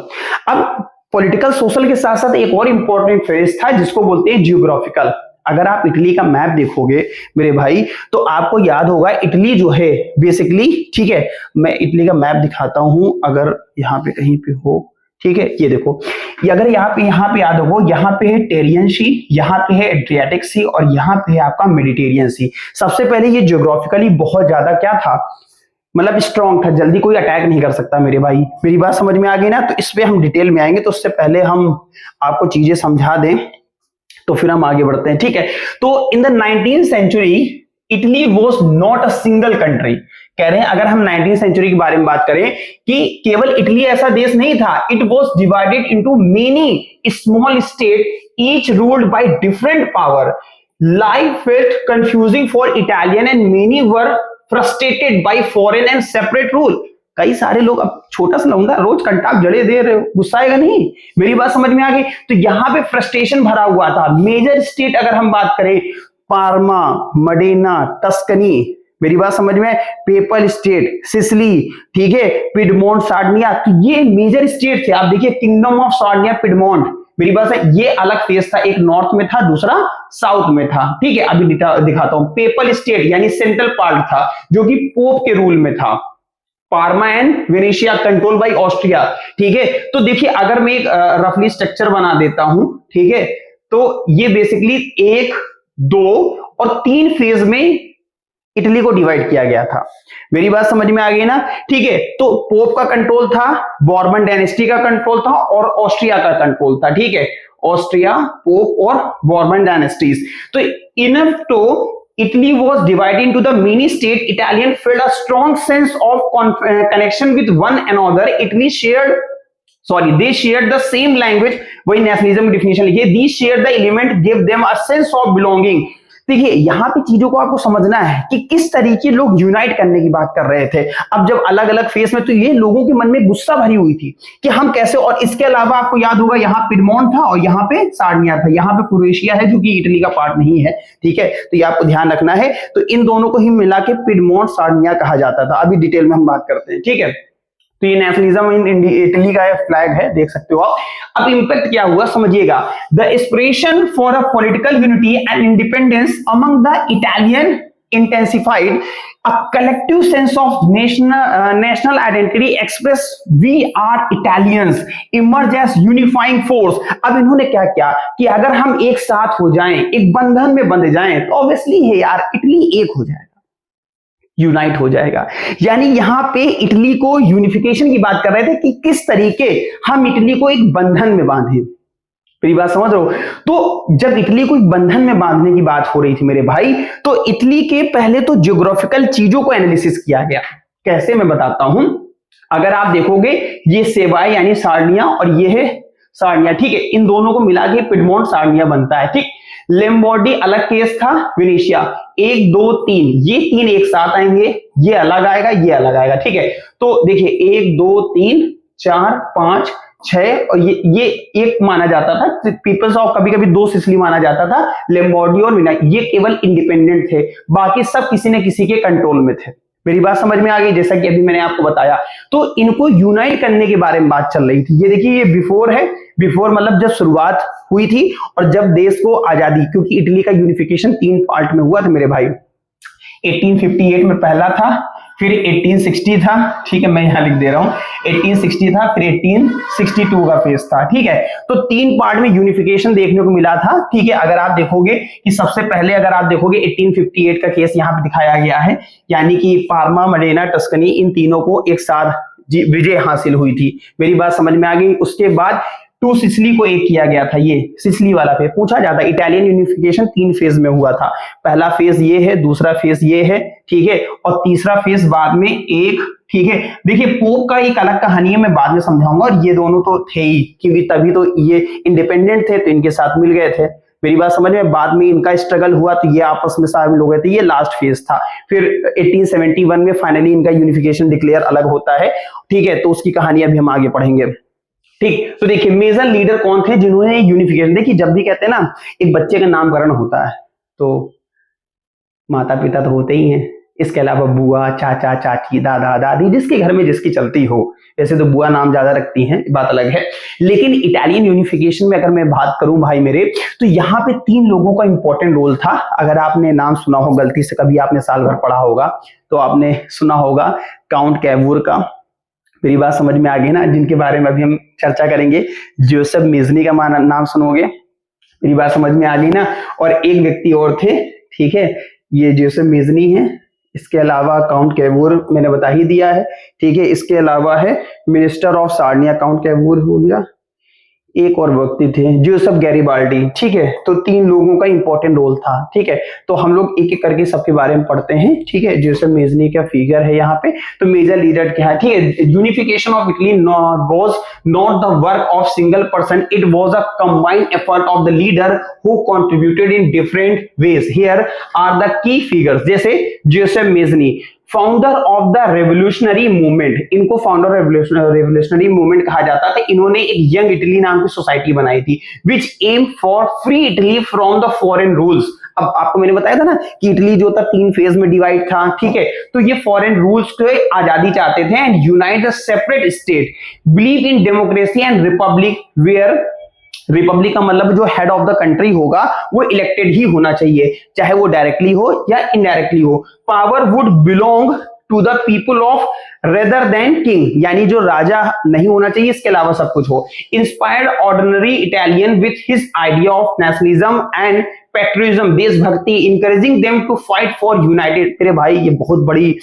अब पॉलिटिकल सोशल के साथ साथ एक और इंपॉर्टेंट फेज था जिसको बोलते हैं जियोग्राफिकल। अगर आप इटली का मैप देखोगे मेरे भाई तो आपको याद होगा इटली जो है बेसिकली, ठीक है, मैं इटली का मैप दिखाता हूं, अगर यहाँ पे कहीं पे हो, ठीक है, ये देखो, ये अगर यहाँ पे याद होगा, यहाँ पे है टेरियन सी, यहाँ पे है एड्रियाटिक सी, और यहाँ पे है आपका मेडिटेरियन सी। सबसे पहले ये ज्योग्राफिकली बहुत ज्यादा क्या था, मतलब स्ट्रॉन्ग था, जल्दी कोई अटैक नहीं कर सकता मेरे भाई। मेरी बात समझ में आ गई ना। तो इस पे हम डिटेल में आएंगे, तो उससे पहले हम आपको चीजें समझा दें तो फिर हम आगे बढ़ते हैं, ठीक है। तो in the 19th century Italy was not a single country. कह रहे हैं अगर हम 19th सेंचुरी के बारे में बात करें कि केवल इटली ऐसा देश नहीं था, it was divided into many small state each ruled by different power. Life felt confusing for Italian and many were frustrated bye foreign and separate rule. कई सारे लोग, अब छोटा सा लौंडा रोज कंटाप जड़े दे रहे हो, गुस्सा आएगा नहीं, मेरी बात समझ में आ गई। तो यहाँ पे फ्रस्ट्रेशन भरा हुआ था। मेजर स्टेट अगर हम बात करें, पार्मा, मडेना, टस्कनी, मेरी बात समझ में, पेपल स्टेट, सिसिली, ठीक है, पिडमोंट, सार्डिनिया, तो ये मेजर स्टेट थे। आप देखिए किंगडम ऑफ सार्डिनिया, पिडमोंट, मेरी बात है, ये अलग फेज था, एक नॉर्थ में था, दूसरा साउथ में था, ठीक है। अभी दिखाता हूं। पेपल स्टेट यानी सेंट्रल पार्ट था जो कि पोप के रूल में था। Pharma and Venetia control by Austria, ठीक है। तो देखिए अगर मैं एक रफली स्ट्रक्चर बना देता हूं, ठीक है, तो ये बेसिकली 1, 2 और 3 फेज में इटली को डिवाइड किया गया था। मेरी बात समझ में आ गई ना, ठीक है। तो पोप का कंट्रोल था, बॉर्बन डायनेस्टी का कंट्रोल था और ऑस्ट्रिया का कंट्रोल था, ठीक है, ऑस्ट्रिया, पोप और बॉर्बन डायनेस्टीज। तो इनफ तो Italy was divided into the mini state. Italian felt a strong sense of connection with one another. They shared the same language. वही नेशनलिज्म डिफिनेशन लिखिए, these shared the element gave them a sense of belonging. देखिए यहाँ पे चीजों को आपको समझना है कि किस तरीके लोग यूनाइट करने की बात कर रहे थे। अब जब अलग अलग फेस में, तो ये लोगों के मन में गुस्सा भरी हुई थी कि हम कैसे। और इसके अलावा आपको याद होगा यहाँ पिडमोंट था और यहाँ पे सार्डिनिया था, यहाँ पे क्रोएशिया है जो कि इटली का पार्ट नहीं है, ठीक है। तो ये आपको ध्यान रखना है। तो इन दोनों को ही मिला के पिडमोंट सार्डिनिया कहा जाता था। अभी डिटेल में हम बात करते हैं, ठीक है। तो ये नेशनलिज्म इन इटली का फ्लैग है, देख सकते हो आप। अब इंपैक्ट क्या हुआ समझिएगा। The aspiration for a political unity and independence among the Italian intensified a collective sense of national identity express we are Italians emerge as unifying force। अब इन्होंने क्या किया कि अगर हम एक साथ हो जाएं, एक बंधन में बंध जाएं, तो ऑब्वियसली है यार इटली एक हो जाएगा, यूनाइट हो जाएगा। यानी यहां पे इटली को यूनिफिकेशन की बात कर रहे थे कि किस तरीके हम इटली को एक बंधन में बांधे। मेरी बात समझ रहे हो? तो जब इटली को एक बंधन में बांधने की बात हो रही थी मेरे भाई, तो इटली के पहले तो ज्योग्राफिकल चीजों को एनालिसिस किया गया। कैसे, मैं बताता हूं। अगर आप देखोगे ये सेवाई यानी सार्डिया और ये है सार्डिया, ठीक है, इन दोनों को मिला के पिडमोंट सार्डिया बनता है, ठीक। लेम्बोर्डी अलग केस था, वेनेशिया 1 2 3, ये तीन एक साथ आएंगे, ये अलग आएगा, ये अलग आएगा, ठीक है। तो देखिए 1 2 3 4 5 6 और ये एक माना जाता था, पीपल्स ऑफ कभी कभी 2 सिसिली माना जाता था, लेम्बोर्डी और विना, ये केवल इंडिपेंडेंट थे, बाकी सब किसी न किसी के कंट्रोल में थे। मेरी बात समझ में आ गई? जैसा कि अभी मैंने आपको बताया, तो इनको यूनाइट करने के बारे में बात चल रही थी। ये देखिए, ये बिफोर है, बिफोर मतलब जब शुरुआत हुई थी और जब देश को आजादी, क्योंकि इटली का यूनिफिकेशन 3 पार्ट में हुआ था मेरे भाई। 1858 में पहला था, फिर 1860 था, ठीक है, मैं यहां लिख दे रहा हूं, 1860 था, फिर 1862 का फेज था, ठीक है। तो 3 पार्ट में यूनिफिकेशन देखने को मिला था, ठीक है। अगर आप देखोगे कि सबसे पहले अगर आप देखोगे 1858 का केस यहाँ पे दिखाया गया है, यानी कि पार्मा, मडेना, टस्कनी, इन तीनों को एक साथ विजय हासिल हुई थी। मेरी बात समझ में आ गई? उसके बाद 2 सिसिली को एक किया गया था, ये सिसिली वाला फेज पूछा जाता है। इटालियन यूनिफिकेशन 3 फेज में हुआ था, पहला फेज ये है, दूसरा फेज ये है, ठीक है, और तीसरा फेज बाद में एक, ठीक है। देखिए पोप का एक अलग कहानी है, मैं बाद में समझाऊंगा, और ये दोनों तो थे ही, क्योंकि तभी तो ये इंडिपेंडेंट थे, तो इनके साथ मिल गए थे। मेरी बात समझ में? बाद में इनका स्ट्रगल हुआ, तो ये आपस में शामिल हो गए थे, ये लास्ट फेज था। फिर 1871 में फाइनली इनका यूनिफिकेशन डिक्लेयर अलग होता है, ठीक है। तो उसकी कहानी अभी हम आगे पढ़ेंगे, ठीक। तो देखिए मेजर लीडर कौन थे जिन्होंने यूनिफिकेशन, देखिए जब भी कहते हैं ना एक बच्चे का नामकरण होता है, तो माता पिता तो होते ही हैं, इसके अलावा बुआ, चाचा, चाची, दादा, दादी, जिसके घर में जिसकी चलती हो। वैसे तो बुआ नाम ज्यादा रखती हैं, बात अलग है। लेकिन इटालियन यूनिफिकेशन में अगर मैं बात करूं भाई मेरे, तो यहाँ पे 3 लोगों का इंपॉर्टेंट रोल था। अगर आपने नाम सुना हो, गलती से कभी आपने साल भर पढ़ा होगा, तो आपने सुना होगा काउंट कैवूर का। मेरी बात समझ में आ गई ना? जिनके बारे में अभी हम चर्चा करेंगे। जोसेफ मेजनी का नाम सुनोगे, मेरी बात समझ में आ गई ना? और एक व्यक्ति और थे, ठीक है, ये जोसेफ मेजनी है। इसके अलावा काउंट कैवूर मैंने बता ही दिया है, ठीक है। इसके अलावा है मिनिस्टर ऑफ सार्डिया, काउंट कैवूर हो गया। एक और व्यक्ति थे जोसेफ गैरिबाल्डी, ठीक है। तो 3 लोगों का इंपॉर्टेंट रोल था, ठीक है। तो हम लोग एक एक करके सबके बारे में पढ़ते हैं, ठीक है। जोसेफ मेजनी का फिगर है यहाँ पे। तो मेजर लीडर क्या है, ठीक है। Unification of Italy was not the work of single person, it was a combined effort of the leader who contributed in different ways. Here are the key figures. जैसे Joseph Mazzini, founder of the revolutionary movement, इनको फाउंडर रेवोल्यूशनरी मूवमेंट कहा जाता था। इन्होंने एक यंग इटली नाम की सोसाइटी बनाई थी, which aim for free Italy from the foreign rules. अब आपको मैंने बताया था ना कि इटली जो था 3 फेज में डिवाइड था, ठीक है। तो ये फॉरेन रूल्स के आजादी चाहते थे and unite the separate state, believe in democracy and republic, where republic का मतलब जो हेड ऑफ द कंट्री होगा वो इलेक्टेड ही होना चाहिए, चाहे वो डायरेक्टली हो या इनडायरेक्टली हो। Power would belong to the people of rather than king, यानी जो राजा नहीं होना चाहिए, इसके अलावा सब कुछ हो। Inspired ordinary Italian with his idea of nationalism and patriotism, देशभक्ति, encouraging them to fight for united. मेरे भाई ये बहुत बड़ी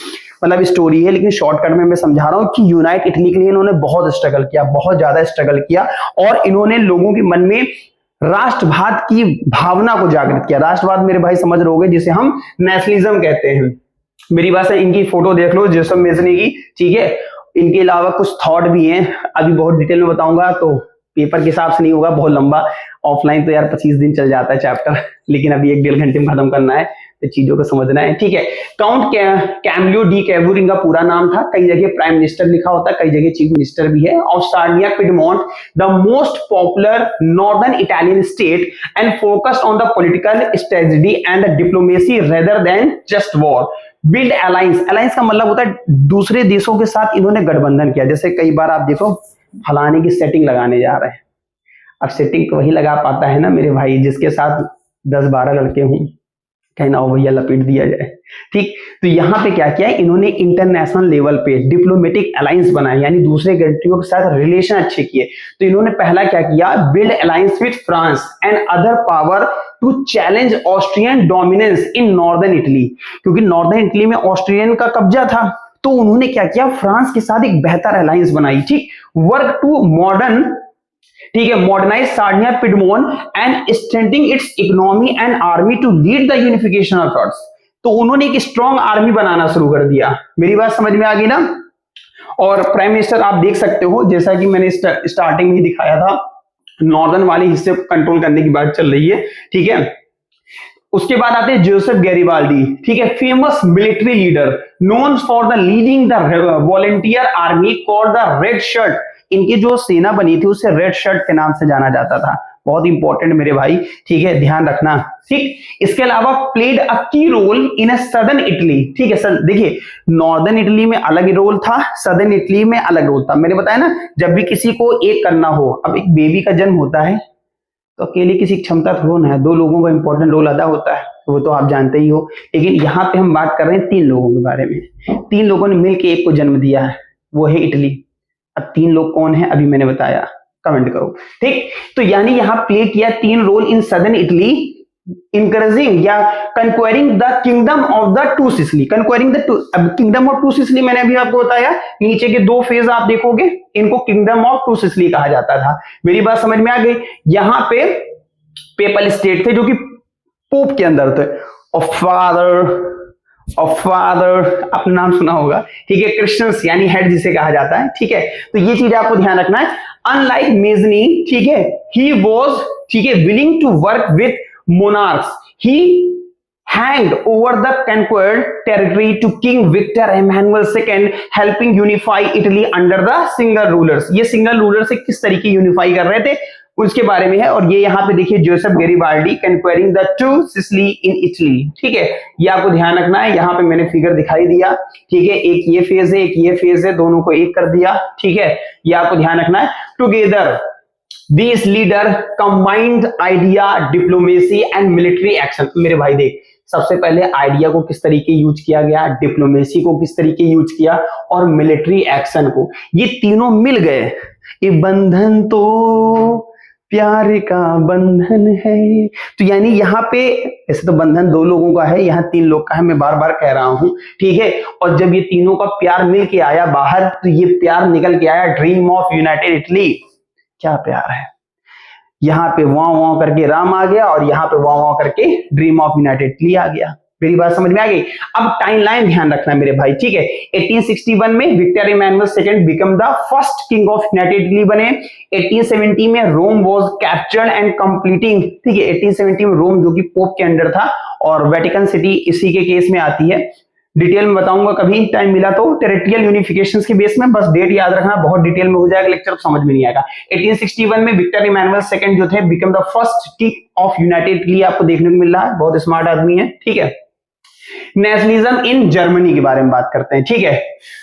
मतलब स्टोरी है, लेकिन शॉर्टकट में मैं समझा रहा हूं कि यूनाइट इटली के लिए इन्होंने बहुत स्ट्रगल किया, बहुत ज्यादा स्ट्रगल किया, और इन्होंने लोगों के मन में राष्ट्रवाद की भावना को जागृत किया। राष्ट्रवाद मेरे भाई समझ रहे होगे, जिसे हम नेशनलिज्म कहते हैं। मेरी बात से इनकी फोटो देख लो जोसेफ मेजनी की, ठीक है। इनके अलावा कुछ थॉट भी हैं, अभी बहुत डिटेल में बताऊंगा, तो पेपर के हिसाब से नहीं होगा, बहुत लंबा। ऑफलाइन तो यार 25 दिन चल जाता है चैप्टर, लेकिन अभी 1-1.5 घंटे में खत्म करना है, तो चीजों को समझना है, ठीक है। काउंट कैम्ब्लियो डी कैवूर इनका पूरा नाम था। कई जगह प्राइम मिनिस्टर लिखा होता है, कई जगह चीफ मिनिस्टर भी है। Of Sardinia Piedmont, the most popular northern Italian state and focused on the political strategy and the diplomacy rather than just war. Build alliance, alliance का मतलब होता है दूसरे देशों के साथ इन्होंने गठबंधन किया। जैसे कई बार आप देखो फलाने की सेटिंग लगाने जा रहे हैं, अब सेटिंग तो वही लगा पाता है ना मेरे भाई जिसके साथ 10-12 लड़के हों, कहना हो भैया लपेट दिया जाए। ठीक, तो यहाँ पे क्या किया इन्होंने इंटरनेशनल लेवल पे डिप्लोमेटिक अलायंस बनाए, यानी दूसरे कंट्रियों के साथ रिलेशन अच्छे किए। तो इन्होंने पहला क्या किया, build alliance with France and other power to challenge Austrian dominance in northern Italy, क्योंकि नॉर्दर्न इटली में ऑस्ट्रियन का कब्जा था। तो उन्होंने क्या किया, फ्रांस के साथ एक बेहतर अलायंस बनाई। ठीक, वर्क टू मॉडर्न, ठीक है, modernize Sardinia Piedmont and strengthening its economy and army to lead the unification efforts. तो उन्होंने एक स्ट्रॉन्ग आर्मी बनाना शुरू कर दिया। मेरी बात समझ में आ गई ना। और प्राइम मिनिस्टर आप देख सकते हो, जैसा कि मैंने स्टार्टिंग में दिखाया था, नॉर्दर्न वाले हिस्से को कंट्रोल करने की बात चल रही है। ठीक है, उसके बाद आते हैं जोसेफ गैरिबाल्डी। ठीक है, famous military leader known for the leading the volunteer army called the red shirt. इनकी जो सेना बनी थी उसे रेड शर्ट के नाम से जाना जाता था। बहुत इंपॉर्टेंट मेरे भाई, ठीक है, ध्यान रखना। ठीक, इसके अलावा played a key role in a southern Italy. ठीक है सर, देखिए नॉर्दर्न इटली में अलग रोल था, सदर्न इटली में अलग रोल था। मैंने बताया ना, जब भी किसी को एक करना हो, अब एक बेबी का जन्म होता है तो अकेले किसी की क्षमता थोड़ा ना है, दो लोगों का इंपॉर्टेंट रोल अदा होता है, वो तो आप जानते ही हो। लेकिन यहाँ पे हम बात कर रहे हैं 3 लोगों के बारे में। 3 लोगों ने मिलकर एक को जन्म दिया है, वो है इटली। अब 3 लोग कौन है अभी मैंने बताया, कमेंट करो। ठीक, तो यानी यहाँ प्ले किया 3 role in southern Italy, encouraging या conquering the kingdom of the two Sicily. Conquering the kingdom of two Sicily मैंने अभी आपको बताया, नीचे के 2 फेज आप देखोगे, इनको किंगडम ऑफ टू सिसिली कहा जाता था। मेरी बात समझ में आ गई। यहाँ पे पेपल स्टेट थे जो कि पोप के अंदर थे, और फादर अपना नाम सुना होगा। ठीक है, क्रिश्चियंस यानी हेड जिसे कहा जाता है। ठीक है, तो ये चीज आपको ध्यान रखना है। अनलाइक मेजनी, ठीक है, ही वाज, ठीक है, willing to work with monarchs. He hand over the conquered territory to king Victor Emmanuel II, helping unify Italy under the single rulers. ये सिंगल रूलर से किस तरीके यूनिफाई कर रहे थे उसके बारे में है। और ये यहाँ पे देखिए Joseph Garibaldi conquering the two Sicily in Italy. ठीक है, ये आपको ध्यान रखना है। यहाँ पे मैंने फिगर दिखाई दिया। ठीक है, एक ये फेज है, एक ये फेज है, दोनों को एक कर दिया। ठीक है, ये आपको ध्यान रखना है। Together this leader combined idea, diplomacy and military action. मेरे भाई देख, सबसे पहले आइडिया को किस तरीके यूज किया गया, डिप्लोमेसी को किस तरीके यूज किया, और मिलिट्री एक्शन को, ये तीनों मिल गए। ये बंधन तो प्यार का बंधन है। तो यानी यहाँ पे ऐसे तो बंधन 2 लोगों का है, यहाँ 3 लोग का है, मैं बार बार कह रहा हूं। ठीक है, और जब ये तीनों का प्यार मिल के आया बाहर, तो ये प्यार निकल के आया ड्रीम ऑफ यूनाइटेड इटली। क्या प्यार है, यहाँ पे वाव वाव करके राम आ गया, और यहाँ पे वाव वाव करके ड्रीम ऑफ यूनाइटेड इटली आ गया। मेरी बात समझ में आ गई। अब टाइमलाइन ध्यान रखना मेरे भाई। ठीक है, 1861 में Victor Emmanuel II become the first king of united Italy बने। 1870 में Rome was captured and completing. ठीक है, 1870 में रोम जो कि पोप के अंडर था, और वेटिकन सिटी इसी के केस में आती है। डिटेल में बताऊंगा कभी टाइम मिला तो, टेरिटोरियल यूनिफिकेशंस के बेस में, बस डेट याद रखना, बहुत डिटेल में हो जाएगा लेक्चर तो समझ में नहीं आएगा। 1861 में विक्टर इमैनुअल II जो थे become the first king of united Italy, आपको देखने को मिल रहा है, बहुत स्मार्ट आदमी है। ठीक है, नेशनलिज्म इन जर्मनी के बारे में बात करते हैं। ठीक है,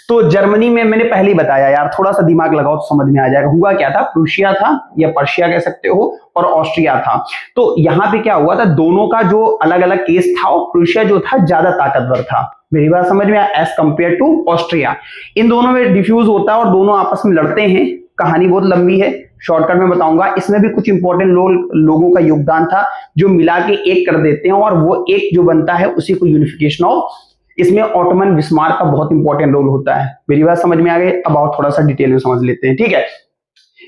तो जर्मनी में मैंने पहले ही बताया यार, थोड़ा सा दिमाग लगाओ तो समझ में आ जाएगा। हुआ क्या था, प्रूशिया था या पर्शिया कह सकते हो, और ऑस्ट्रिया था। तो यहाँ पे क्या हुआ था, दोनों का जो अलग अलग केस था, और प्रूशिया जो था ज्यादा ताकतवर था। मेरी बात समझ में आया, एज कंपेयर टू ऑस्ट्रिया। इन दोनों में डिफ्यूज होता है और दोनों आपस में लड़ते हैं। कहानी बहुत लंबी है, शॉर्टकट में बताऊंगा। इसमें भी कुछ इंपॉर्टेंट लोगों का योगदान था जो मिला के एक कर देते हैं, और वो एक जो बनता है उसी को यूनिफिकेशन ऑफ। इसमें ऑटोमन बिस्मार्क का बहुत इंपॉर्टेंट रोल होता है। मेरी बात समझ में आ गई। अब और थोड़ा सा डिटेल में समझ लेते हैं। ठीक है,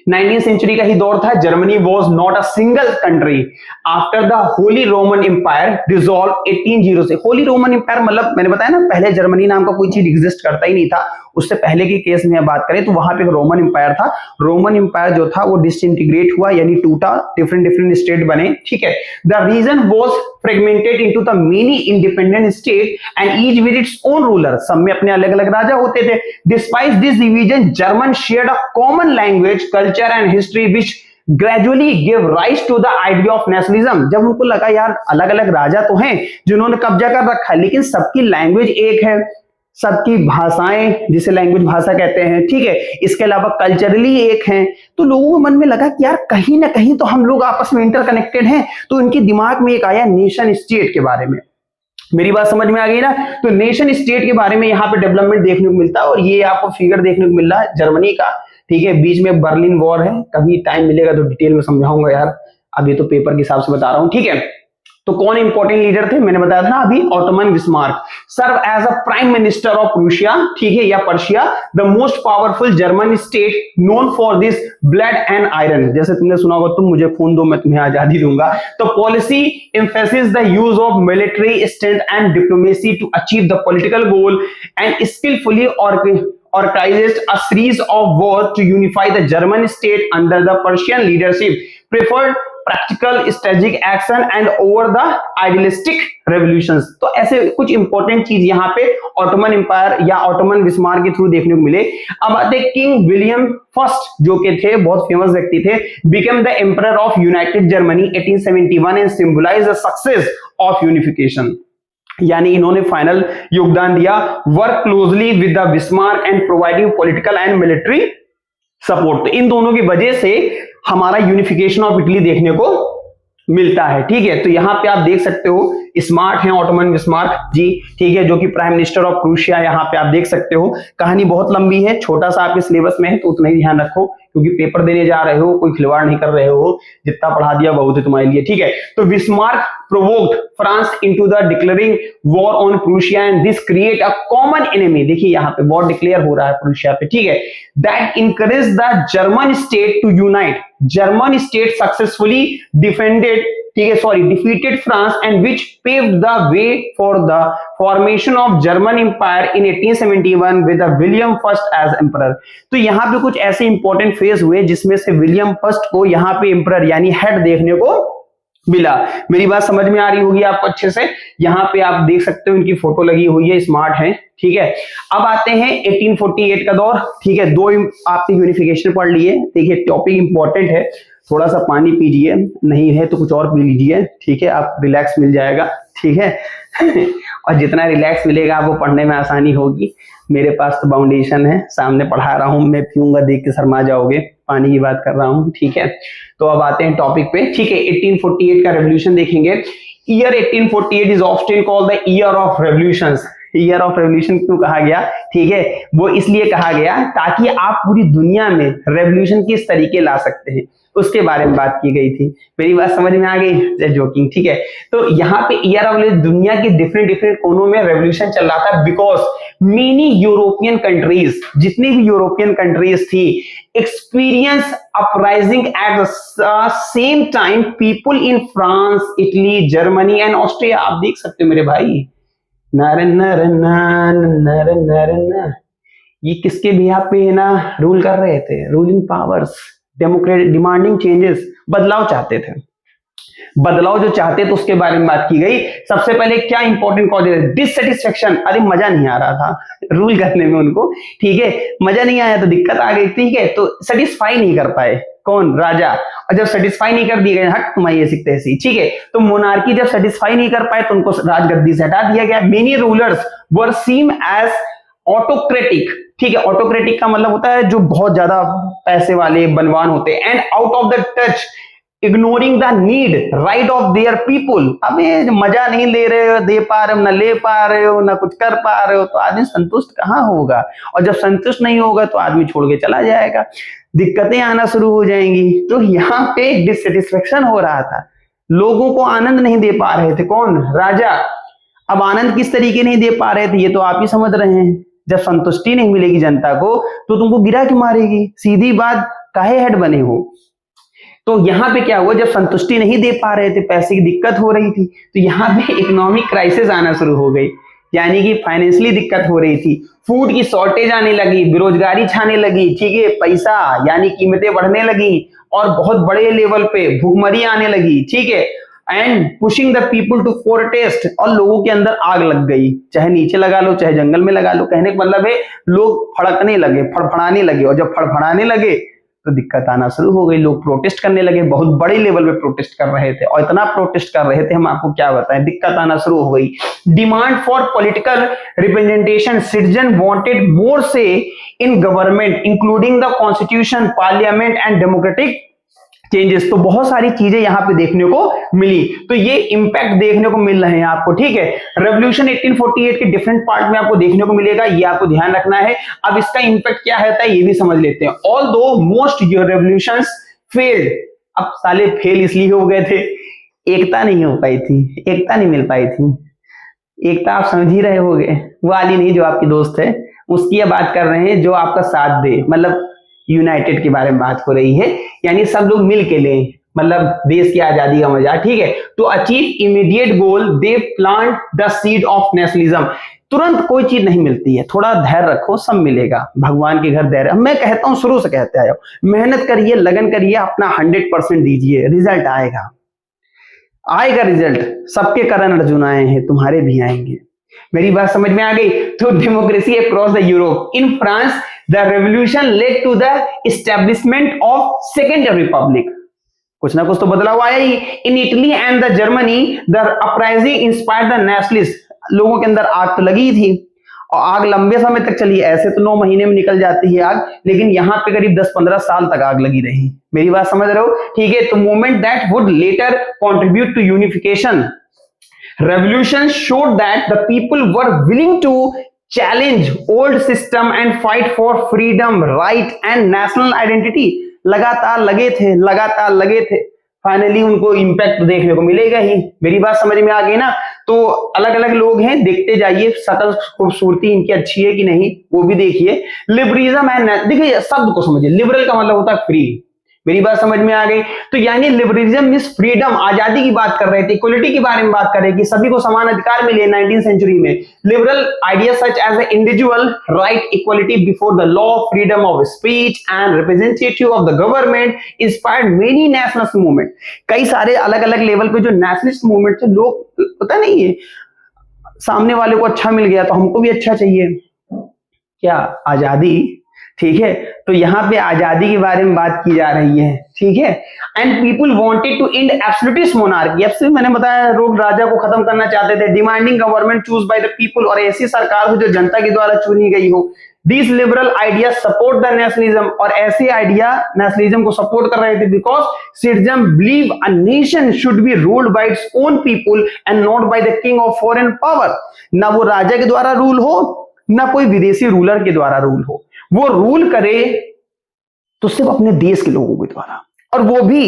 19th सेंचुरी का ही दौर था। Germany was not a single country after the holy Roman empire dissolve 1800 से। होली रोमन एम्पायर मतलब मैंने बताया ना, पहले जर्मनी नाम का कोई चीज एग्जिस्ट करता ही नहीं था। उससे पहले के केस में बात करें तो वहां पे रोमन एम्पायर था। रोमन एम्पायर जो था वो डिसइंटीग्रेट हुआ, यानी टूटा, डिफरेंट स्टेट बने। ठीक है, the region was fragmented into the many independent state and each with its own ruler. सब में अपने अलग अलग राजा होते थे। Despite this division German shared a common language, culture and history which gradually give rise to the idea of nationalism. जब उनको लगा यार अलग अलग राजा तो हैं जिन्होंने कब्जा कर रखा है, लेकिन सबकी लैंग्वेज एक है, सबकी भाषाएं जिसे लैंग्वेज भाषा कहते हैं, ठीक है, इसके अलावा कल्चरली एक हैं, तो लोगों के मन में लगा कि यार कहीं ना कहीं तो हम लोग आपस में इंटरकनेक्टेड हैं। तो इनके दिमाग में एक आया नेशन स्टेट के बारे में। मेरी बात समझ में आ गई ना। तो नेशन स्टेट के बारे में यहाँ पे डेवलपमेंट देखने को मिलता है, और ये आपको फिगर देखने को मिल रहा है जर्मनी का, ठीक है। बीच में बर्लिन वॉर है, कभी टाइम मिलेगा तो डिटेल में समझाऊंगा यार, अभी तो पेपर के हिसाब से बता रहा हूं, ठीक है। तो कौन इंपॉर्टेंट लीडर थे, मैंने बताया था ना अभी, Ottoman Bismarck serve as a prime minister of Russia, ठीक है, या Persia, the most powerful German state known for this blood and iron. जैसे तुमने सुना होगा, तुम मुझे खून दो मैं तुम्हें आजादी दूंगा। तो policy emphasis the use of military strength and diplomacy to achieve the political goal and skilfully organized a series of wars to unify the German state under the Persian leadership, preferred practical strategic action and over the idealistic revolutions। तो ऐसे कुछ इंपॉर्टेंट चीज यहाँ पे ऑटोमन एम्पायर या ऑटोमन बिस्मार्क के थ्रू देखने को मिले। अब आते किंग विलियम फर्स्ट, जो के थे बहुत फेमस व्यक्ति थे, became the emperor of united Germany 1871 and symbolize the success of unification. यानी इन्होंने फाइनल योगदान दिया, work closely with the Bismarck and providing political and military support. तो इन दोनों की वजह से हमारा यूनिफिकेशन ऑफ इटली देखने को मिलता है, ठीक है। तो यहां पे आप देख सकते हो स्मार्ट है ऑटोमन बिस्मार्क जी, ठीक है, जो कि प्राइम मिनिस्टर ऑफ रूसिया, यहां पे आप देख सकते हो। कहानी बहुत लंबी है, छोटा सा आपके सिलेबस में है तो उतना ही ध्यान रखो, क्योंकि पेपर देने जा रहे हो, कोई खिलवाड़ नहीं कर रहे हो, जितना पढ़ा दिया बहुत है तुम्हारे लिए, ठीक है। तो Bismarck provoked France into the declaring war on Prussia and this create a common enemy. देखिए यहाँ पे वॉर डिक्लेयर हो रहा है प्रूशिया पे, ठीक है। That encourage the German state to unite. German state successfully defended, ठीक है, sorry, defeated France and which paved the way for the formation of German empire in 1871 with William first as emperor. तो यहाँ पे कुछ ऐसे इंपॉर्टेंट फेज हुए जिसमें से विलियम फर्स्ट को यहाँ पे एम्परर यानी हेड देखने को मिला। मेरी बात समझ में आ रही होगी आपको अच्छे से। यहाँ पे आप देख सकते हो इनकी फोटो लगी हुई है, स्मार्ट है, ठीक है। अब आते हैं 1848 का दौर, ठीक है। दो आपने यूनिफिकेशन पढ़ लिए, देखिए टॉपिक इंपॉर्टेंट है, थोड़ा सा पानी पीजिए, नहीं है तो कुछ और पी लीजिए, ठीक है, आप रिलैक्स मिल जाएगा, ठीक है। और जितना रिलैक्स मिलेगा आपको पढ़ने में आसानी होगी। मेरे पास तो बाउंडेशन है, सामने पढ़ा रहा हूं, मैं पीऊंगा देख के शर्मा जाओगे, पानी की बात कर रहा हूं, ठीक है। तो अब आते हैं टॉपिक पे, ठीक है। 1848 का रेवोल्यूशन देखेंगे। Year 1848 is often called the year of revolutions. Year of revolution क्यों कहा गया, ठीक है, वो इसलिए कहा गया ताकि आप पूरी दुनिया में रेवोल्यूशन किस तरीके ला सकते हैं उसके बारे में बात की गई थी। मेरी बात समझ में आ गई, जोकिंग, ठीक है। तो यहाँ पे ईयर ऑफ दुनिया के डिफरेंट कोनों में रेवोल्यूशन चल रहा था, बिकॉज मेनी यूरोपियन कंट्रीज, जितनी भी यूरोपियन कंट्रीज थी, experience uprising at the same time people in France, Italy, Germany and Austria. आप देख सकते हो मेरे भाई, ये किसके बिहाफ पे ना रूल कर रहे थे, ruling powers, democratic, demanding changes, बदलाव चाहते थे। बदलाव जो चाहते थे उसके बारे में बात की गई। सबसे पहले क्या इंपॉर्टेंट कॉज है, डिससेटिस्फेक्शन। अरे मजा नहीं आ रहा था रूल करने में उनको, ठीक है, मजा नहीं आया तो दिक्कत आ गई, ठीक है। तो सेटिस्फाई नहीं कर पाए, कौन, राजा। और जब सेटिस्फाई नहीं कर दिए गए, हट तुम ये सीखते ऐसी, ठीक है। तो मोनार्की जब सेटिस्फाई नहीं कर पाए तो उनको राजगद्दी से हटा दिया गया। Many rulers were seem as autocratic, ठीक है। ऑटोक्रेटिक का मतलब होता है जो बहुत ज्यादा पैसे वाले बनवान होते हैं, and out of the touch, ignoring the need right of their people. अब ये मजा नहीं ले रहे हो, दे पा रहे हो, ना ले पा रहे हो, ना कुछ कर पा रहे हो, तो आदमी संतुष्ट कहाँ होगा। और जब संतुष्ट नहीं होगा तो आदमी छोड़ के चला जाएगा, दिक्कतें आना शुरू हो जाएंगी। तो यहाँ पे डिससेटिस्फेक्शन हो रहा था, लोगों को आनंद नहीं दे पा रहे थे, कौन, राजा। अब आनंद किस तरीके नहीं दे पा रहे थे ये तो आप ही समझ रहे हैं। जब संतुष्टि नहीं मिलेगी जनता को तो तुमको गिरा के मारेगी, सीधी बात, काहे हेड बने हो। तो यहाँ पे क्या हुआ, जब संतुष्टि नहीं दे पा रहे थे, पैसे की दिक्कत हो रही थी, तो यहाँ पे इकोनॉमिक क्राइसिस आना शुरू हो गई, यानी कि फाइनेंशियली दिक्कत हो रही थी, फूड की शॉर्टेज आने लगी, बेरोजगारी छाने लगी, ठीक है, पैसा यानी कीमतें बढ़ने लगी, और बहुत बड़े लेवल पे भूखमरी आने लगी, ठीक है। And pushing the people to protest, और लोगों के अंदर आग लग गई, चाहे नीचे लगा लो चाहे जंगल में लगा लो। कहने का मतलब है लोग फड़कने लगे, फड़फड़ाने लगे, और जब फड़फड़ाने लगे तो दिक्कत आना शुरू हो गई, लोग प्रोटेस्ट करने लगे, बहुत बड़े लेवल पे प्रोटेस्ट कर रहे थे, और इतना प्रोटेस्ट कर रहे थे हम आपको क्या बताएं, दिक्कत आना शुरू हो गई। Demand for political representation, citizen wanted more say in government including the constitution, parliament and democratic changes, तो बहुत सारी चीजें यहाँ पे देखने को मिली, तो ये इंपैक्ट देखने को मिल रहे हैं आपको, ठीक है। रेवोल्यूशन 1848 के डिफरेंट पार्ट में आपको देखने को मिलेगा, ये आपको ध्यान रखना है। अब इसका इंपैक्ट क्या होता है ये भी समझ लेते हैं। ऑल दो मोस्ट योर रेवोल्यूशंस फेल्ड, अब साले फेल इसलिए हो गए थे, एकता नहीं हो पाई थी, एकता नहीं मिल पाई थी। एकता आप समझ ही रहे होगे, वो वाली नहीं जो आपकी दोस्त है, उसकी बात कर रहे हैं जो आपका साथ दे, मतलब यूनाइटेड के बारे में बात हो रही है, यानी सब लोग मिल के लें, मतलब देश की आजादी का मजा, ठीक है। तो achieve immediate goal they plant the seed of nationalism, तुरंत कोई चीज नहीं मिलती है, थोड़ा धैर्य रखो, सब मिलेगा, भगवान के घर धैर्य। मैं कहता हूं शुरू से कहते आए हो, मेहनत करिए, लगन करिए, अपना 100% दीजिए, रिजल्ट आएगा, आएगा रिजल्ट। सबके करण अर्जुन आए हैं, तुम्हारे भी आएंगे। मेरी बात समझ में आ गई? तो democracy across the Europe, in France the revolution led to the establishment of second republic, कुछ ना कुछ तो बदलाव आया ही। In Italy and the Germany the uprising inspired the nationalist, लोगों के अंदर आग तो लगी थी, और आग लंबे समय तक चली, ऐसे तो 9 महीने में निकल जाती है आग, लेकिन यहाँ पे करीब 10-15 साल तक आग लगी रही। मेरी बात समझ रहे हो? ठीक है। तो movement that would later contribute to unification, revolution showed that the people were willing to challenge old system and fight for freedom, right and national identity। लगातार लगे थे, फाइनली उनको इंपैक्ट देखने को मिलेगा ही। मेरी बात समझ में आ गई ना? तो अलग अलग लोग हैं, देखते जाइए, सकल खूबसूरती इनकी अच्छी है कि नहीं वो भी देखिए। लिबरलिज्म एंड, देखिए शब्द को समझिए, लिबरल का मतलब होता है फ्री, मेरी बात समझ में आ गई? तो यानी लिबरलिज्म मींस फ्रीडम, आजादी की बात कर रहे थे, इक्वलिटी के बारे में बात कर रहे हैं कि सभी को समान अधिकार मिले 19th सेंचुरी में। Liberal idea such as a individual right, equality before the law, freedom of speech and representative of the government inspired many nationalist movement. कई सारे अलग अलग लेवल पे जो नेशनलिस्ट मूवमेंट थे, लोग पता नहीं है, सामने वाले को अच्छा मिल गया तो हमको भी अच्छा चाहिए, क्या आजादी, ठीक है। तो यहाँ पे आजादी के बारे में बात की जा रही है, ठीक है। And people wanted to end absolutist monarchy, अब से मैंने बताया लोग राजा को खत्म करना चाहते थे। Demanding government choose by the people, और ऐसी सरकार हो जो जनता के द्वारा चुनी गई हो। This liberal idea support the nationalism, और ऐसे आइडिया नेशनलिज्म को सपोर्ट कर रहे थे because citizen believe a nation should be ruled by its own people and not by the king of foreign power. ना वो राजा के द्वारा रूल हो, ना कोई विदेशी रूलर के द्वारा रूल हो, वो रूल करे तो सिर्फ अपने देश के लोगों के द्वारा, और वो भी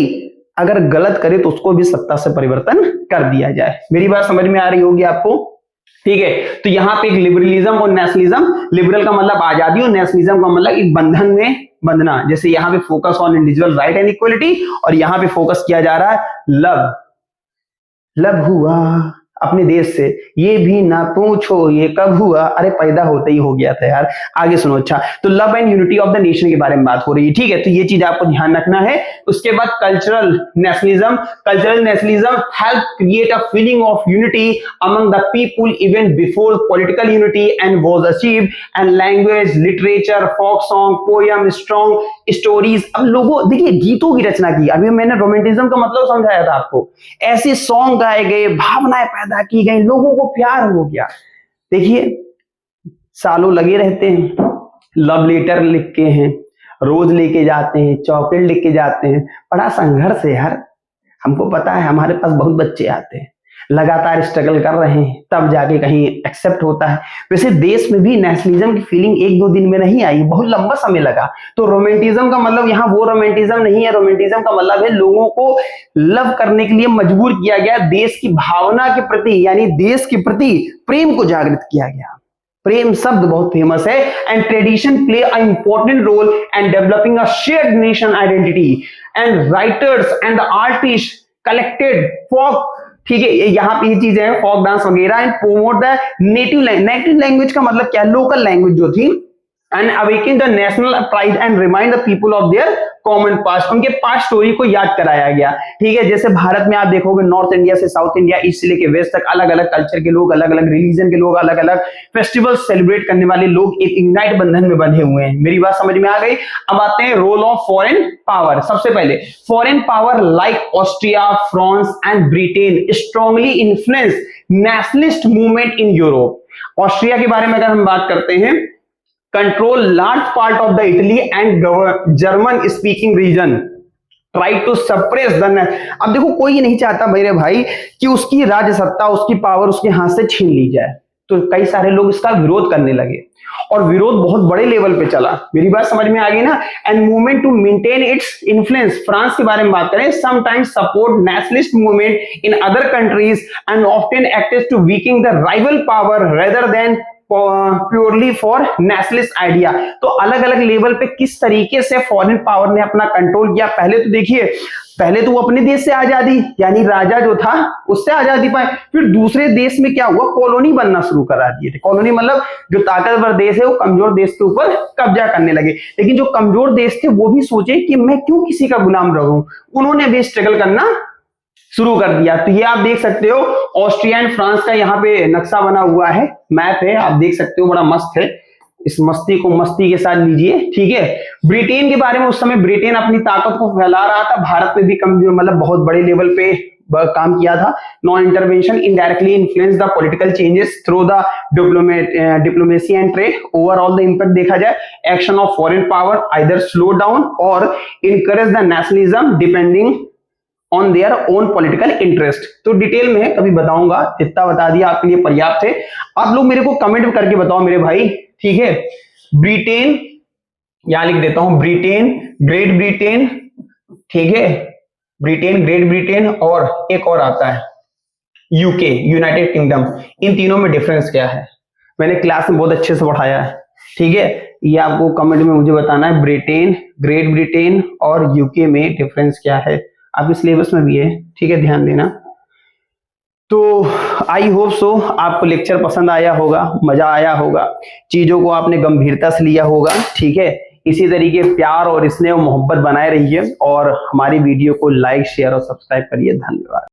अगर गलत करे तो उसको भी सत्ता से परिवर्तन कर दिया जाए। मेरी बात समझ में आ रही होगी आपको? ठीक है। तो यहां पे एक लिबरलिज्म और नेशनलिज्म, लिबरल का मतलब आजादी और नेशनलिज्म का मतलब एक बंधन में बंधना। जैसे यहां पे focus on individual right and equality, और यहां पे फोकस किया जा रहा है लव, लव हुआ अपने देश से, ये भी ना पूछो ये कब हुआ, अरे पैदा होते ही हो गया था यार। आगे सुनो। अच्छा, तो love and unity of the nation के बारे में बात हो रही है, ठीक है। तो ये चीज आपको ध्यान रखना है। उसके बाद cultural nationalism, cultural nationalism help create a feeling of unity among the people even before political unity and was achieved, and language, literature, folk song, poem, strong stories. अब लोगों, देखिए गीतों की रचना की, अभी मैंने रोमांटिज्म का मतलब समझाया था आपको, ऐसे सॉन्ग गाए गए, भावनाएं पैदा की गई, लोगों को प्यार हो गया। देखिए सालों लगे रहते हैं, लव लेटर लिख के हैं, रोज लेके जाते हैं, चॉकलेट लिख के जाते हैं, बड़ा संघर्ष है यार। हमको पता है, हमारे पास बहुत बच्चे आते हैं, लगातार स्ट्रगल कर रहे हैं, तब जाके कहीं एक्सेप्ट होता है। वैसे देश में भी नेशनलिज्म की फीलिंग 1-2 दिन में नहीं आई, बहुत लंबा समय लगा। तो रोमांटिज्म का मतलब यहाँ वो रोमांटिज्म नहीं है, रोमांटिज्म का मतलब है लोगों को लव करने के लिए मजबूर किया गया, देश की भावना के प्रति, यानी देश के प्रति प्रेम को जागृत किया गया। प्रेम शब्द बहुत फेमस है। And tradition play a important role and developing a shared nation identity, and writers and the artist collected folk, ठीक है, यहाँ पे ये चीजें हैं, फोक डांस वगैरह, and promote the native language का मतलब क्या, लोकल लैंग्वेज जो थी, and awakening the national pride and remind the people of their common past, उनके पास्ट स्टोरी को याद कराया गया। ठीक है, जैसे भारत में आप देखोगे नॉर्थ इंडिया से साउथ इंडिया, ईस्ट से लेके वेस्ट तक अलग अलग कल्चर के लोग, अलग अलग रिलीजन के लोग, अलग अलग फेस्टिवल सेलिब्रेट करने वाले लोग एक यूनाइट बंधन में बंधे हुए हैं। मेरी बात समझ में आ गई? अब आते हैं रोल ऑफ फॉरेन पावर। सबसे पहले foreign power like Austria, France and Britain strongly influence nationalist movement in Europe. Austria के बारे में अगर हम बात करते हैं, control large part of the Italy and German speaking region. Try to suppress the. अब देखो कोई नहीं चाहता मेरे भाई कि उसकी राज्य सत्ता, उसकी पावर उसके हाथ से छीन ली जाए, तो कई सारे लोग इसका विरोध करने लगे और विरोध बहुत बड़े लेवल पे चला। मेरी बात समझ में आ गई ना। And movement to maintain its influence, France के बारे में बात करें, sometimes support nationalist movement in other countries and often acted to weakening the rival power rather than purely for nationalist idea. तो अलग अलग लेवल पे किस तरीके से फॉरेन पावर ने अपना कंट्रोल किया। पहले तो देखिए, पहले तो वो अपने देश से आजादी, यानी राजा जो था उससे आजादी पाए, फिर दूसरे देश में क्या हुआ, कॉलोनी बनना शुरू करा दिए थे। कॉलोनी मतलब जो ताकतवर देश है वो कमजोर देश के ऊपर कब्जा करने लगे। लेकिन जो कमजोर देश थे वो भी सोचे कि मैं क्यों किसी का गुलाम रहूं, उन्होंने भी स्ट्रगल करना शुरू कर दिया। तो ये आप देख सकते हो, ऑस्ट्रिया एंड फ्रांस का यहाँ पे नक्शा बना हुआ है, मैप है, आप देख सकते हो, बड़ा मस्त है। इस मस्ती को मस्ती के साथ लीजिए, ठीक है। ब्रिटेन के बारे में, उस समय ब्रिटेन अपनी ताकत को फैला रहा था, भारत में भी मतलब बहुत बड़े लेवल पे काम किया था। Non intervention indirectly influence the political changes through the diplomacy and trade. Overall the impact देखा जाए, action of foreign power either slow down और encourage the nationalism depending on their own political interest. तो डिटेल में कभी बताऊंगा, इतना बता दिया आपके लिए पर्याप्त है। आप लोग मेरे को कमेंट करके बताओ मेरे भाई, ठीक है। ब्रिटेन, यहां लिख देता हूं, ब्रिटेन, ग्रेट ब्रिटेन, ठीक है, ब्रिटेन, ग्रेट ब्रिटेन, और एक और आता है यूके, यूनाइटेड किंगडम। इन तीनों में डिफरेंस क्या है, मैंने क्लास में बहुत अच्छे से पढ़ाया है, ठीक है। ये आपको कमेंट में मुझे बताना है, ब्रिटेन, ग्रेट ब्रिटेन और यूके में डिफरेंस क्या है। आपके सिलेबस में भी है, ठीक है, ध्यान देना। तो आई होप सो आपको लेक्चर पसंद आया होगा, मजा आया होगा, चीजों को आपने गंभीरता से लिया होगा, ठीक है। इसी तरीके प्यार और स्नेह और मोहब्बत बनाए रहिए और हमारी वीडियो को लाइक, शेयर और सब्सक्राइब करिए। धन्यवाद।